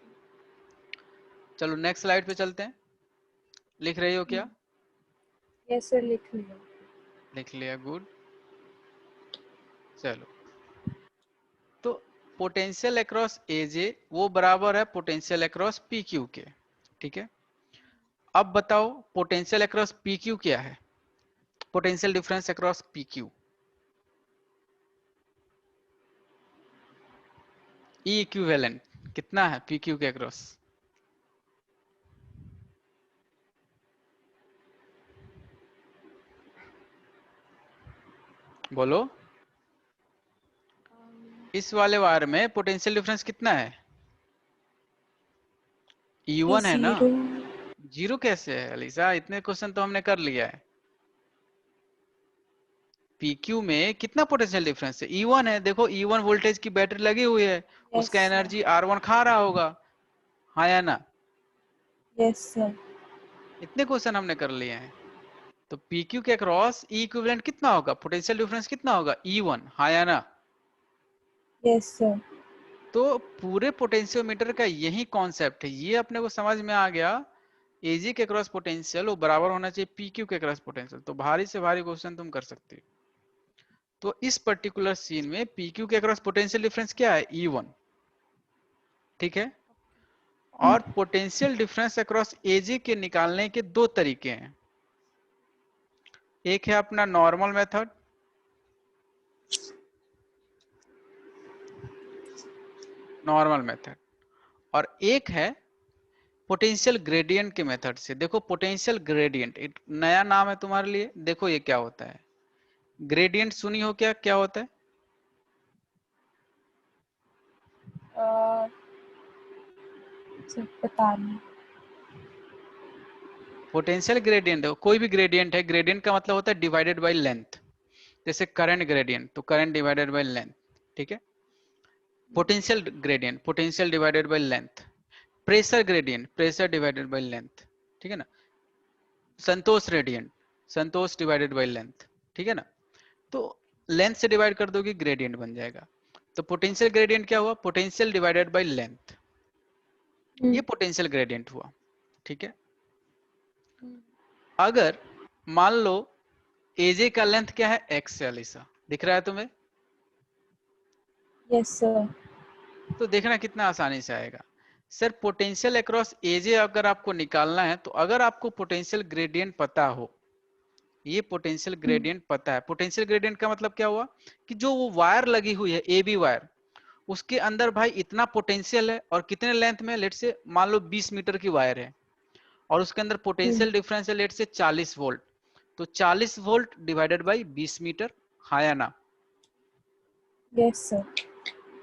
चलो नेक्स्ट स्लाइड पे चलते हैं। लिख रही हो क्या? यस सर, लिख लिया। लिख लिया, गुड। चलो, तो पोटेंशियल अक्रॉस एजे वो बराबर है पोटेंशियल अक्रॉस पी क्यू के, ठीक है। अब बताओ पोटेंशियल अक्रॉस पी क्यू क्या है? Potential difference across P Q, E equivalent कितना है पी क्यू के अक्रॉस? बोलो। इस वाले वायर में पोटेंशियल डिफरेंस कितना है? E1 है ना? 0। जीरो कैसे है अलीसा? इतने क्वेश्चन तो हमने कर लिया है। PQ में कितना पोटेंशियल डिफरेंस है? E1 है। देखो E1 वोल्टेज की बैटरी लगी हुई है, यस उसका सर। एनर्जी R1 खा रहा होगा, हाँ या ना? Yes sir. इतने क्वेश्चन हमने कर लिए हैं। तो PQ के अक्रॉस E इक्विवेलेंट कितना होगा, पोटेंशियल डिफरेंस कितना होगा? E1, हाँ या ना? Yes sir. तो पूरे पोटेंशियोमीटर का यही कॉन्सेप्ट है, ये अपने को समझ में आ गया। एजी के क्रॉस पोटेंशियल वो बराबर होना चाहिए पीक्यू के क्रॉस पोटेंशियल। तो भारी से भारी क्वेश्चन तुम कर सकते हो। तो इस पर्टिकुलर सीन में पीक्यू के क्रॉस पोटेंशियल डिफरेंस क्या है? E1, ठीक है। और पोटेंशियल डिफरेंस अक्रॉस एजी के निकालने के दो तरीके हैं। एक है अपना नॉर्मल मेथड, और एक है पोटेंशियल ग्रेडियंट के मेथड से। देखो पोटेंशियल ग्रेडियंट एक नया नाम है तुम्हारे लिए। देखो ये क्या होता है, ग्रेडियंट सुनी हो क्या? क्या होता है? सर पता नहीं। पोटेंशियल ग्रेडियंट कोई भी ग्रेडियंट है, ग्रेडियंट का मतलब होता है डिवाइडेड बाय लेंथ। जैसे करंट ग्रेडियंट तो करंट डिवाइडेड बाय लेंथ, ठीक है। Potential gradient potential divided by length. Pressure gradient pressure divided by length, ठीक है ना। Santosh gradient Santosh divided by length, ठीक है ना। तो लेंथ से डिवाइड कर दोगे ग्रेडियंट बन जाएगा। तो पोटेंशियल ग्रेडियंट क्या हुआ? पोटेंशियल डिवाइडेड बाय लेंथ, ये पोटेंशियल ग्रेडियंट हुआ, ठीक है। अगर मान लो एजे का लेंथ क्या है? x है अलीसा, दिख रहा है तुम्हें? Yes sir. तो देखना कितना आसानी से आएगा। सर पोटेंशियल अक्रॉस एजे अगर आपको निकालना है तो अगर आपको पोटेंशियल ग्रेडियंट पता हो, ये पोटेंशियल ग्रेडियंट पता है, पोटेंशियल ग्रेडियंट का मतलब क्या हुआ कि जो वो वायर लगी हुई है ए बी वायर, उसके अंदर भाई इतना पोटेंशियल है और कितने लेंथ में, लेट से मान लो 20 मीटर की वायर है और उसके अंदर पोटेंशियल डिफरेंस है लेट से 40 वोल्ट, तो 40 वोल्ट डिवाइडेड बाई 20 मीटर, हाँ या ना? Yes sir.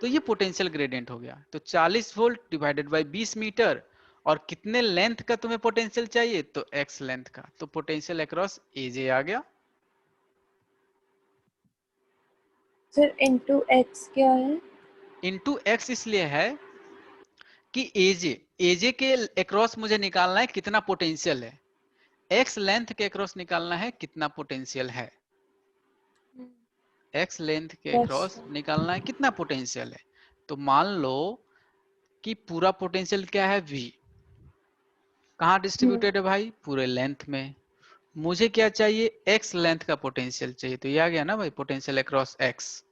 तो ये पोटेंशियल ग्रेडियंट हो गया। तो 40 वोल्ट डिवाइडेड बाई 20 मीटर, और कितने लेंथ का तुम्हें पोटेंशियल चाहिए, तो x लेंथ का, तो पोटेंशियल अक्रॉस एजे आ गया। सर इनटू एक्स क्या है? इनटू x इसलिए है कि एजे, एजे के अक्रॉस मुझे निकालना है कितना पोटेंशियल है, x लेंथ के अक्रॉस निकालना है कितना पोटेंशियल है, x लेंथ के यस अक्रॉस सर। निकालना है कितना पोटेंशियल है। तो मान लो कि पूरा पोटेंशियल क्या है v, कहाँ डिस्ट्रीब्यूटेड है भाई, पूरे लेंथ में। मुझे क्या चाहिए, x लेंथ का पोटेंशियल चाहिए, तो ये आ गया ना भाई पोटेंशियल अक्रॉस x,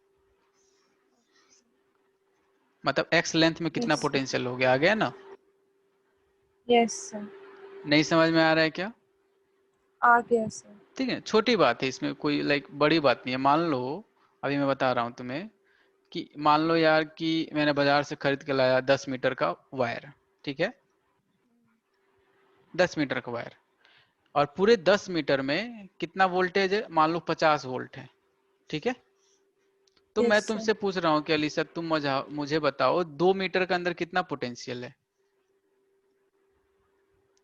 मतलब x लेंथ में कितना यस सर। पोटेंशियल हो गया, आ गया ना? Yes sir. नहीं समझ में आ रहा है क्या? आ गया सर। ठीक है, छोटी बात है इसमें, कोई लाइक बड़ी बात नहीं है। मान लो अभी मैं बता रहा हूँ तुम्हें कि मान लो यार कि मैंने बाजार से खरीद के लाया 10 मीटर का वायर, ठीक है, 10 मीटर का वायर, और पूरे 10 मीटर में कितना वोल्टेज है, मान लो 50 वोल्ट है, ठीक है। तो मैं यस सर। तुमसे पूछ रहा हूँ कि अलीसा तुम मुझे बताओ 2 मीटर के अंदर कितना पोटेंशियल है,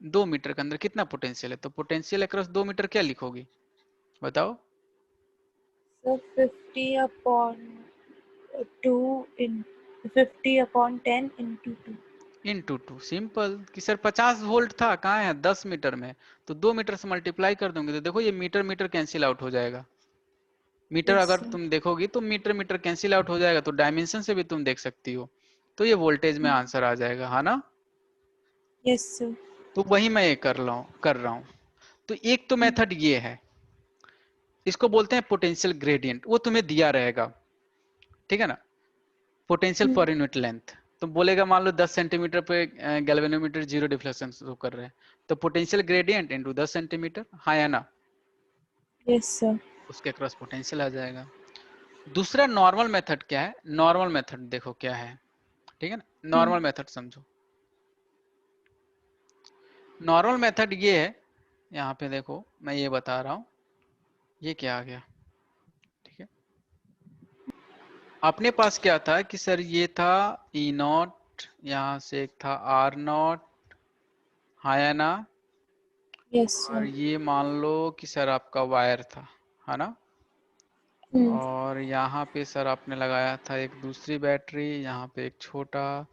2 मीटर के अंदर कितना पोटेंशियल है, तो पोटेंशियल अक्रॉस 2 मीटर क्या लिखोगी, बताओ? सर 50 अपॉन 2 इन 50 अपॉन 10 इंटू 2। Into 2, simple. कि सर 50 वोल्ट था, कहाँ है, 10 मीटर में, तो 2 मीटर से मल्टीप्लाई कर दूंगी तो देखो ये मीटर मीटर कैंसिल आउट हो जाएगा। मीटर यस अगर सर। तुम देखोगी तो मीटर मीटर कैंसिल आउट हो जाएगा, तो डायमेंशन से भी तुम देख सकती हो, तो ये वोल्टेज में आंसर आ जाएगा, है ना? Yes sir. तो वही मैं ये कर रहा हूँ। तो एक तो मेथड ये है, इसको बोलते हैं पोटेंशियल ग्रेडियंट, वो तुम्हें दिया रहेगा, ठीक है ना, पोटेंशियल पर यूनिट लेंथ। तो बोलेगा मान लो 10 सेंटीमीटर पे गैल्वेनोमीटर जीरो डिफ्लेक्शन शो कर रहे हैं, तो पोटेंशियल ग्रेडियंट इनटू 10 सेंटीमीटर, हाँ या ना? Yes sir. उसके क्रॉस पोटेंशियल आ जाएगा। दूसरा नॉर्मल मेथड क्या है, नॉर्मल मेथड देखो क्या है, ठीक है ना, नॉर्मल मेथड समझो। नॉर्मल मेथड ये है, यहाँ पे देखो मैं ये बता रहा हूँ, ये क्या आ गया, ठीक है। अपने पास क्या था कि सर ये था ई नॉट, यहाँ से एक था आर नॉट, हाँ या ना? यस और सर। ये मान लो कि सर आपका वायर था, है ना? और यहाँ पे सर आपने लगाया था एक दूसरी बैटरी, यहाँ पे एक छोटा,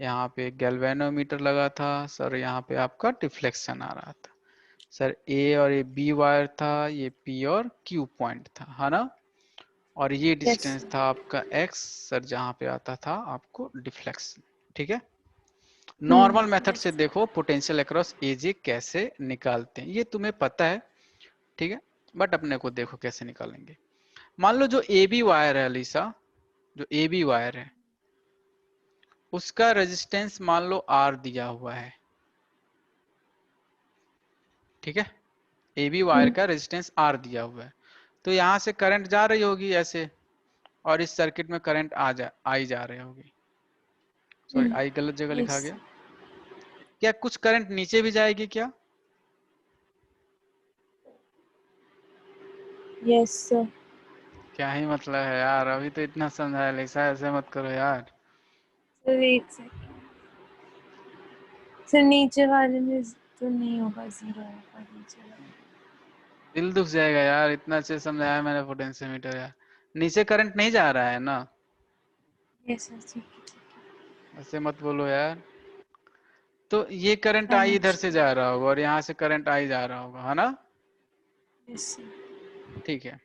यहाँ पे एक गैल्वेनोमीटर लगा था सर, यहाँ पे आपका डिफ्लेक्शन आ रहा था सर, ए और ये बी वायर था, ये पी और क्यू पॉइंट था, है ना? और ये यस डिस्टेंस सर। था आपका एक्स सर, जहाँ पे आता था आपको डिफ्लेक्शन, ठीक है। नॉर्मल मेथड से यस। देखो पोटेंशियल अक्रॉस एजे कैसे निकालते हैं, ये तुम्हें पता है, ठीक है, बट अपने को देखो कैसे निकालेंगे। मान लो जो ए बी वायर है अलीसा, जो ए बी वायर है उसका रेजिस्टेंस मान लो आर दिया हुआ है, ठीक है, ए बी वायर का रेजिस्टेंस आर दिया हुआ है, तो यहाँ से करंट जा रही होगी ऐसे, और इस सर्किट में करंट आई जा रही होगी, सॉरी आई गलत जगह लिखा यस। गया, क्या कुछ करंट नीचे भी जाएगी क्या? Yes sir. क्या ही मतलब है यार, अभी तो इतना समझाया, लिसा ऐसे मत करो यार। सर एक सेकंड। सर नीचे वाले में तो नहीं होगा, जीरो होगा नीचे वाले। दिल दुख जाएगा यार, इतना अच्छे समझाया मैंने पोटेंशियोमीटर यार, नीचे करंट नहीं जा रहा है ना, यस सर ठीक है ठीक ऐसे मत बोलो यार। तो ये करंट है। आई इधर से जा रहा होगा और यहाँ से करंट आई जा रहा होगा, है ना? Yes sir. ठीक है,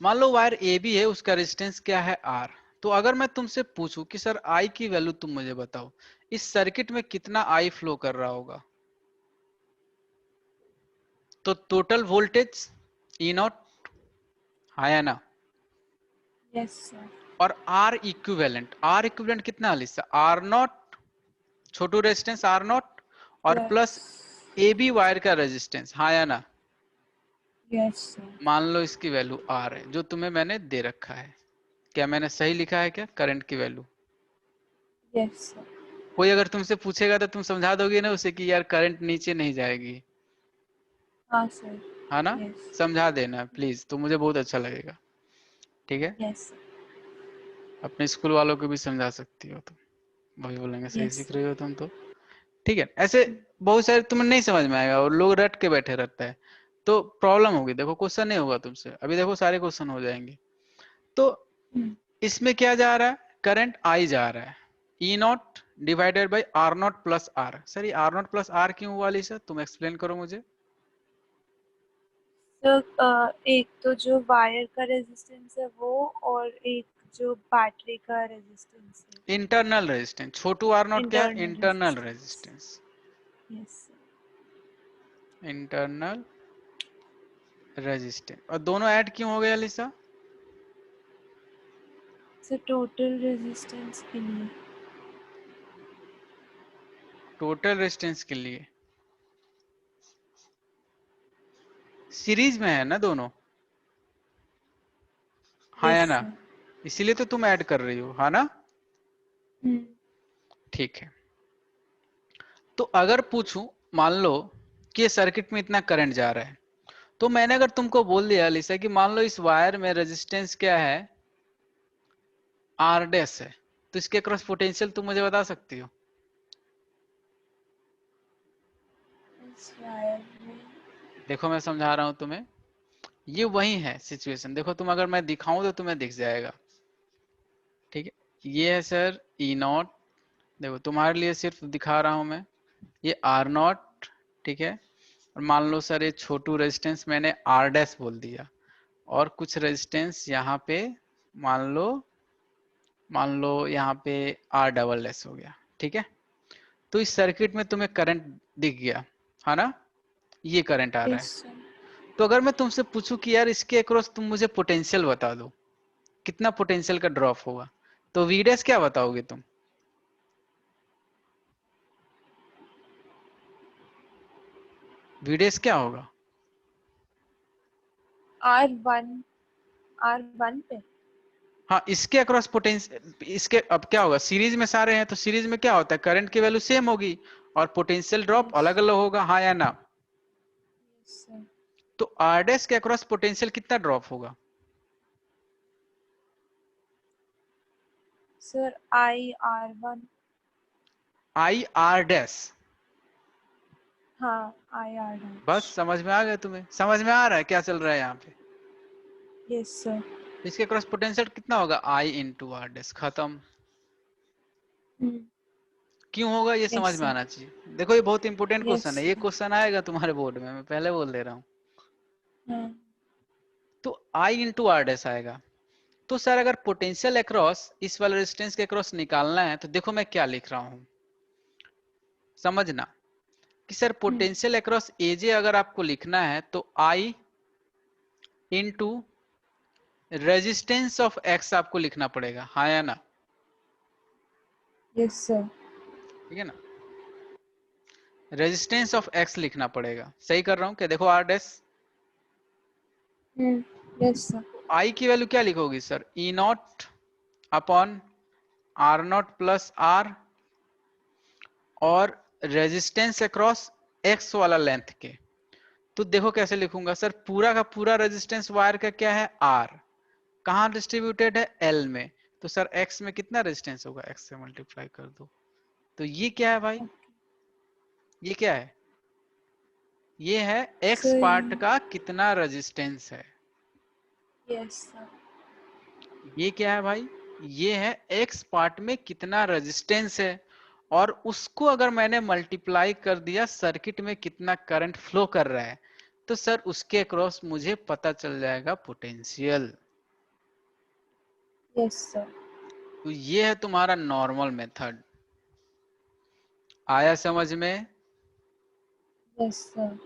मान लो वायर ए बी है, उसका रेजिस्टेंस क्या है आर। तो अगर मैं तुमसे पूछूं कि सर आई की वैल्यू तुम मुझे बताओ, इस सर्किट में कितना आई फ्लो कर रहा होगा, तो टोटल वोल्टेज ई नॉट, हाँ या ना? Yes sir. और आर इक्विवेलेंट कितना अलीसा, आर नॉट छोटू रेजिस्टेंस आर नॉट और yes. Plus A B wire का रेजिस्टेंस, हाँ या ना। Yes sir. मान लो इसकी वैल्यू आर है जो तुम्हें मैंने दे रखा है, क्या मैंने सही लिखा है क्या करंट की वैल्यू? Yes sir. कोई अगर तुमसे पूछेगा तो तुम समझा दोगे ना उसे कि यार करंट नीचे नहीं जाएगी, हाँ सर। है ना? यस। समझा देना प्लीज, तो मुझे बहुत अच्छा लगेगा। ठीक है, यस। अपने स्कूल वालों को भी समझा सकती हो तुम, वही बोलेंगे सही यस सीख सर। रही हो तुम तो। ठीक है, ऐसे बहुत सारे तुम्हें नहीं समझ में आएगा और लोग रट के बैठे रहता है तो प्रॉब्लम होगी। देखो क्वेश्चन नहीं होगा तुमसे, अभी देखो सारे क्वेश्चन हो जाएंगे। तो इसमें क्या जा रहा है, करंट आई जा रहा है, E naught divided by R naught plus R. Sir ये आर नॉट प्लस आर क्यों हुआ अलीसा, तुम एक्सप्लेन करो मुझे। तो एक तो जो वायर का रेजिस्टेंस है वो, और एक जो बैटरी का रेजिस्टेंस है। इंटरनल रेजिस्टेंस, छोटू आर नॉट क्या है, internal internal resistance. Resistance, yes. Internal resistance. और दोनों ऐड क्यों हो गए अलीसा? सर टोटल रेजिस्टेंस के लिए। टोटल रेजिस्टेंस के लिए, सीरीज में है ना दोनों, हाँ यस या ना, सर। इसीलिए तो तुम ऐड कर रही हो, हाँ ना। हम्म। ठीक है, तो अगर पूछूं, मान लो कि सर्किट में इतना करंट जा रहा है, तो मैंने अगर तुमको बोल दिया लिसा कि मान लो इस वायर में रेजिस्टेंस क्या है, आर डैश है, तो इसके क्रॉस पोटेंशियल तुम मुझे बता सकती हो? इस वायर में। देखो मैं समझा रहा हूं तुम्हें, ये वही है सिचुएशन। देखो तुम अगर मैं दिखाऊं तो तुम्हें दिख जाएगा। ठीक है, ये है सर ई नॉट, देखो तुम्हारे लिए सिर्फ दिखा रहा हूं मैं, ये आर नॉट। ठीक है, और मान लो सर ये छोटू रेजिस्टेंस मैंने आर डैश बोल दिया, और कुछ रेजिस्टेंस यहाँ पे मान लो यहाँ पे आर डबल डैश हो गया। ठीक है, तो इस सर्किट में तुम्हें करंट दिख गया, है ना, ये करंट आ रहा यस है। सर। तो अगर मैं तुमसे पूछूं कि यार इसके अक्रॉस तुम मुझे पोटेंशियल बता दो, कितना पोटेंशियल का ड्रॉप होगा, तो वी डैश क्या बताओगे तुम? वी डैश क्या होगा? R1, R1 पे। हाँ, इसके अक्रॉस पोटेंशियल, इसके अब क्या होगा, सीरीज में सारे हैं तो सीरीज में क्या होता है, करंट की वैल्यू सेम होगी और पोटेंशियल ड्रॉप यस। अलग अलग होगा, हाँ या ना। Yes sir. तो आर डैश के अक्रॉस पोटेंशियल कितना ड्रॉप होगा? Sir IR1। I R dash, हाँ IR बस डैश। समझ में आ गया तुम्हें, समझ में आ रहा है क्या चल रहा है यहाँ पे? Yes sir. इसके क्रॉस पोटेंशियल कितना होगा, आई इंटू आर डैश, खत्म। क्यों होगा ये यस समझ में सर। आना चाहिए। देखो ये बहुत इंपॉर्टेंट यस क्वेश्चन है, ये सर। क्वेश्चन आएगा तुम्हारे बोर्ड में, मैं पहले बोल दे रहा हूँ। हाँ। तो आई इंटू आर डैश आएगा। तो सर अगर पोटेंशियल अक्रॉस इस वाले रेजिस्टेंस के अक्रॉस निकालना है तो देखो मैं क्या लिख रहा हूँ, समझना कि सर पोटेंशियल अक्रॉस एजे अगर आपको लिखना है तो आई इंटू रेजिस्टेंस ऑफ एक्स आपको लिखना पड़ेगा, हाँ या ना। Yes sir. ठीक है ना, रेजिस्टेंस ऑफ एक्स लिखना पड़ेगा, सही कर रहा हूँ क्या? देखो R dash, yes sir. I की वैल्यू क्या लिखोगी sir, E naught upon R naught plus R, और रेजिस्टेंस अक्रॉस एक्स वाला लेंथ के। तो देखो कैसे लिखूंगा सर, पूरा का पूरा रेजिस्टेंस वायर का क्या है, आर, कहाँ डिस्ट्रीब्यूटेड है, एल में। तो सर एक्स में कितना रेजिस्टेंस होगा, एक्स से मल्टीप्लाई कर दो। तो ये क्या है भाई, ये क्या है, ये है एक्स सर। पार्ट का कितना रेजिस्टेंस है। Yes sir. ये क्या है भाई, ये है एक्स पार्ट में कितना रेजिस्टेंस है, और उसको अगर मैंने मल्टीप्लाई कर दिया सर्किट में कितना करंट फ्लो कर रहा है, तो सर उसके अक्रॉस मुझे पता चल जाएगा पोटेंशियल। Yes sir. तो ये है तुम्हारा नॉर्मल मेथड, आया समझ में? Yes sir.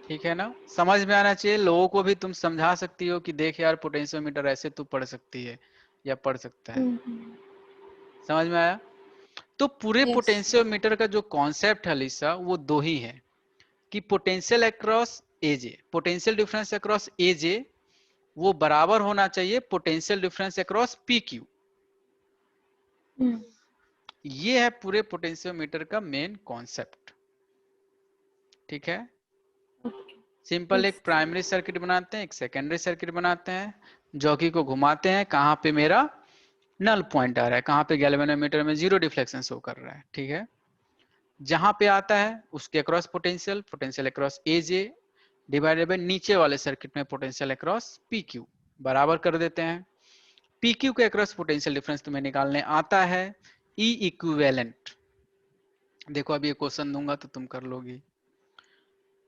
ठीक है ना, समझ में आना चाहिए लोगों को भी, तुम समझा सकती हो कि देख यार पोटेंशियोमीटर ऐसे तू पढ़ सकती है या पढ़ सकता है। समझ में आया? तो पूरे यस। पोटेंशियोमीटर का जो कॉन्सेप्ट है लिसा, वो दो ही है कि पोटेंशियल अक्रॉस एजे, पोटेंशियल डिफरेंस अक्रॉस एजे वो बराबर होना चाहिए potential difference across P Q. ये है पूरे पोटेंशियोमीटर का मेन कॉन्सेप्ट। ठीक है, सिंपल एक प्राइमरी सर्किट बनाते हैं, एक सेकेंडरी सर्किट बनाते हैं, जॉकी को घुमाते हैं, कहां पे मेरा नल पॉइंट आ रहा है, कहां पे गैल्वेनोमीटर में जीरो डिफ्लेक्शन शो कर रहा है। ठीक है, जहां पे आता है उसके across potential, potential across AJ divided by नीचे वाले सर्किट में पोटेंशियल अक्रॉस पी क्यू बराबर कर देते हैं। पी क्यू के अक्रॉस पोटेंशियल डिफरेंस तुम्हें निकालने आता है, ई इक्विवेलेंट। देखो अभी ये क्वेश्चन दूंगा तो तुम कर लोगी।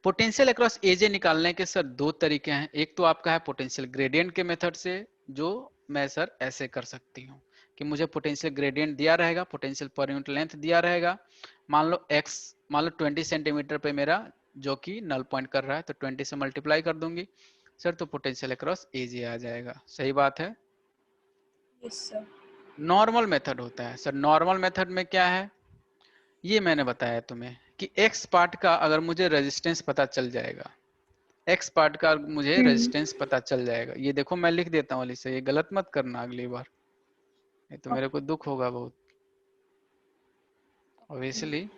पोटेंशियल अक्रॉस एजे निकालने के सर दो तरीके हैं, एक तो आपका है पोटेंशियल ग्रेडियंट के मेथड से, जो मैं सर ऐसे कर सकती हूँ कि मुझे पोटेंशियल ग्रेडियंट दिया रहेगा, पोटेंशियल पर यूनिट लेंथ दिया रहेगा, मान लो x, मान लो 20 सेंटीमीटर पे मेरा जो कि नल पॉइंट कर रहा है, तो 20 से मल्टीप्लाई कर दूंगी सर, तो पोटेंशियल अक्रॉस एजे आ जाएगा। सही बात है? Yes sir. नॉर्मल मेथड होता है सर, नॉर्मल मेथड में क्या है ये मैंने बताया तुम्हें कि एक्स पार्ट का अगर मुझे रेजिस्टेंस पता चल जाएगा, एक्स पार्ट का मुझे रेजिस्टेंस पता चल जाएगा, ये देखो मैं लिख देता हूँ अलीसा, ये गलत मत करना अगली बार, ये तो मेरे को दुख होगा बहुत ऑब्वियसली।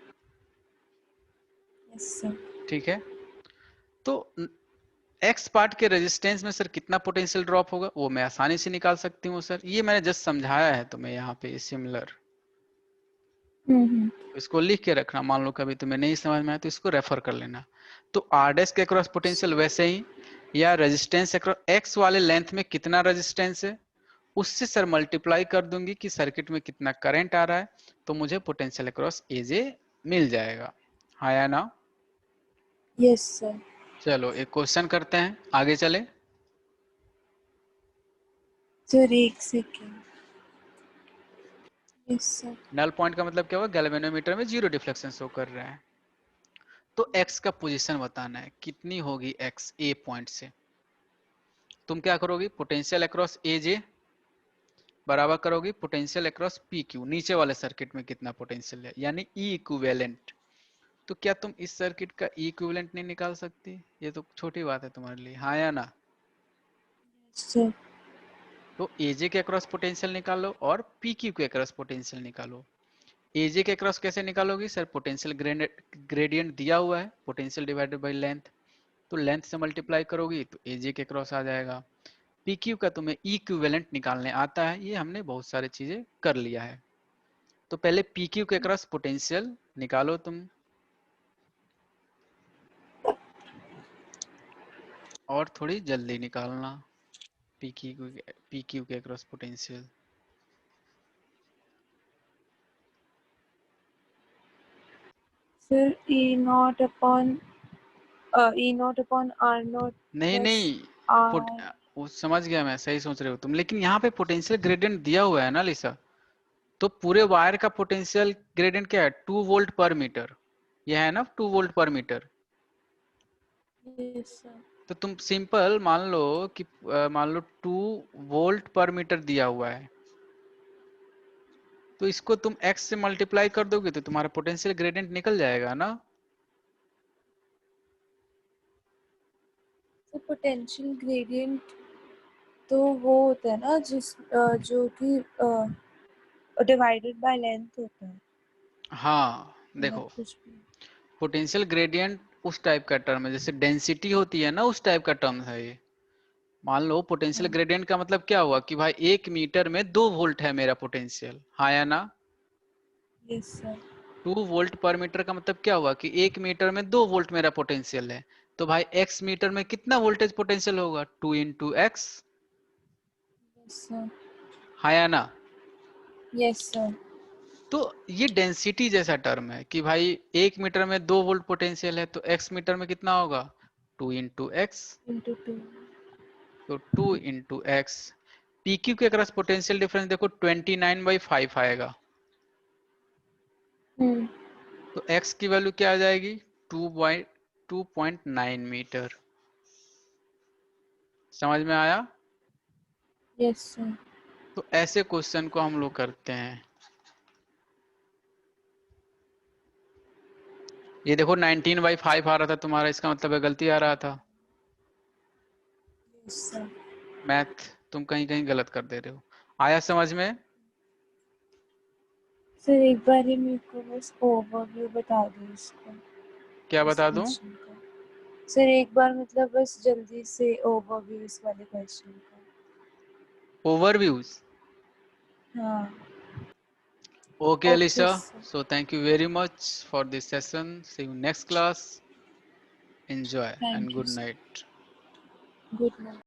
Yes sir. ठीक है, तो एक्स पार्ट के रेजिस्टेंस में सर कितना पोटेंशियल ड्रॉप होगा वो मैं आसानी से निकाल सकती हूँ सर, ये मैंने जस्ट समझाया है तुम्हें यहाँ पे सिमिलर। इसको लिख के रखना, मान लो कभी तुम्हें नहीं समझ में आया तो इसको रेफर कर लेना। तो आर डैश के अक्रॉस पोटेंशियल वैसे ही, या रेजिस्टेंस अक्रॉस एक्स वाले लेंथ में कितना रेजिस्टेंस है उससे सर मल्टीप्लाई कर दूंगी कि सर्किट में कितना करंट आ रहा है, तो मुझे पोटेंशियल अक्रॉस एजे मिल जाएगा। हाँ या ना? Yes sir. चलो एक क्वेश्चन करते हैं, आगे चले। सर एक second. Yes sir. Null point का मतलब क्या हुआ, गैल्वेनोमीटर में जीरो डिफ्लेक्शन शो कर रहा है, तो x का पोजीशन बताना है कितनी होगी x ए पॉइंट से। तुम क्या करोगी, पोटेंशियल अक्रॉस एजे बराबर करोगी पोटेंशियल अक्रॉस पी क्यू, नीचे वाले सर्किट में कितना पोटेंशियल है, यानी ई इक्विवेलेंट। तो क्या तुम इस सर्किट का ई इक्विवेलेंट नहीं निकाल सकती? ये तो छोटी बात है तुम्हारे लिए, हाँ या ना? सर। तो एजे के अक्रॉस पोटेंशियल निकालो और पी क्यू के अक्रॉस पोटेंशियल निकालो। एजे के अक्रॉस कैसे निकालोगी सर, पोटेंशियल ग्रेडियंट दिया हुआ है, पोटेंशियल डिवाइडेड बाय लेंथ, तो लेंथ से मल्टीप्लाई करोगी तो एजे के क्रॉस आ जाएगा। पीक्यू का तुम्हें इक्विवेलेंट निकालने आता है, ये हमने बहुत सारी चीजें कर लिया है। तो पहले पीक्यू के क्रॉस पोटेंशियल निकालो तुम, और थोड़ी जल्दी निकालना पीक्यू के cross potential. Sir E naught upon R naught नहीं प्लस नहीं, आर। वो समझ गया मैं, सही सोच रहे हो तुम, लेकिन यहाँ पे पोटेंशियल ग्रेडियंट दिया हुआ है ना लिसा, तो पूरे वायर का पोटेंशियल ग्रेडियंट क्या है, 2 वोल्ट पर मीटर, यह है ना 2 वोल्ट पर मीटर। Yes sir. तो तुम सिंपल मान लो कि मान लो 2 वोल्ट पर मीटर दिया हुआ है, तो इसको तुम x से मल्टीप्लाई कर दोगे तो तुम्हारा पोटेंशियल ग्रेडियंट निकल जाएगा ना। तो पोटेंशियल ग्रेडियंट तो वो होता है ना जो कि डिवाइडेड बाय लेंथ होता है। हाँ मतलब देखो, कुछ भी। पोटेंशियल ग्रेडियंट उस टाइप का टर्म है, जैसे डेंसिटी होती है ना उस टाइप का टर्म है ये। मान लो पोटेंशियल हाँ। ग्रेडियंट का मतलब क्या हुआ कि भाई 1 मीटर में 2 वोल्ट है मेरा पोटेंशियल, हाँ या ना? Yes sir. 2 वोल्ट पर मीटर का मतलब क्या हुआ कि 1 मीटर में 2 वोल्ट मेरा पोटेंशियल है, तो भाई x मीटर में कितना वोल्टेज पोटेंशियल होगा, 2 इंटू एक्स, यस सर। हाँ या ना? Yes sir. तो ये डेंसिटी जैसा टर्म है कि भाई 1 मीटर में 2 वोल्ट पोटेंशियल है, तो x मीटर में कितना होगा, 2 इंटू एक्स, इंटू 2। तो 2 इंटू एक्स। पीक्यू के अक्रॉस पोटेंशियल डिफरेंस देखो 29/5 आएगा, तो x की वैल्यू क्या आ जाएगी, 2 बाई 22.9 मीटर। समझ में आया? Yes sir. तो ऐसे क्वेश्चन को हम लोग करते हैं। ये देखो 19/5 आ रहा था तुम्हारा, इसका मतलब है गलती आ रहा था। Yes sir. मैथ तुम कहीं कहीं गलत कर दे रहे हो। आया समझ में? सर एक बार ही मेरे को बस ओवरव्यू बता दो इसका, क्या इस बता दूं? क्वेश्चन का। सर एक बार मतलब बस जल्दी से ओवरव्यू इस वाले क्वेश्चन का। ओवरव्यूज। हाँ। Okay, okay Alicia. Sir. So thank you very much for this session. See you next class. Enjoy and thank you good sir. night. Good night.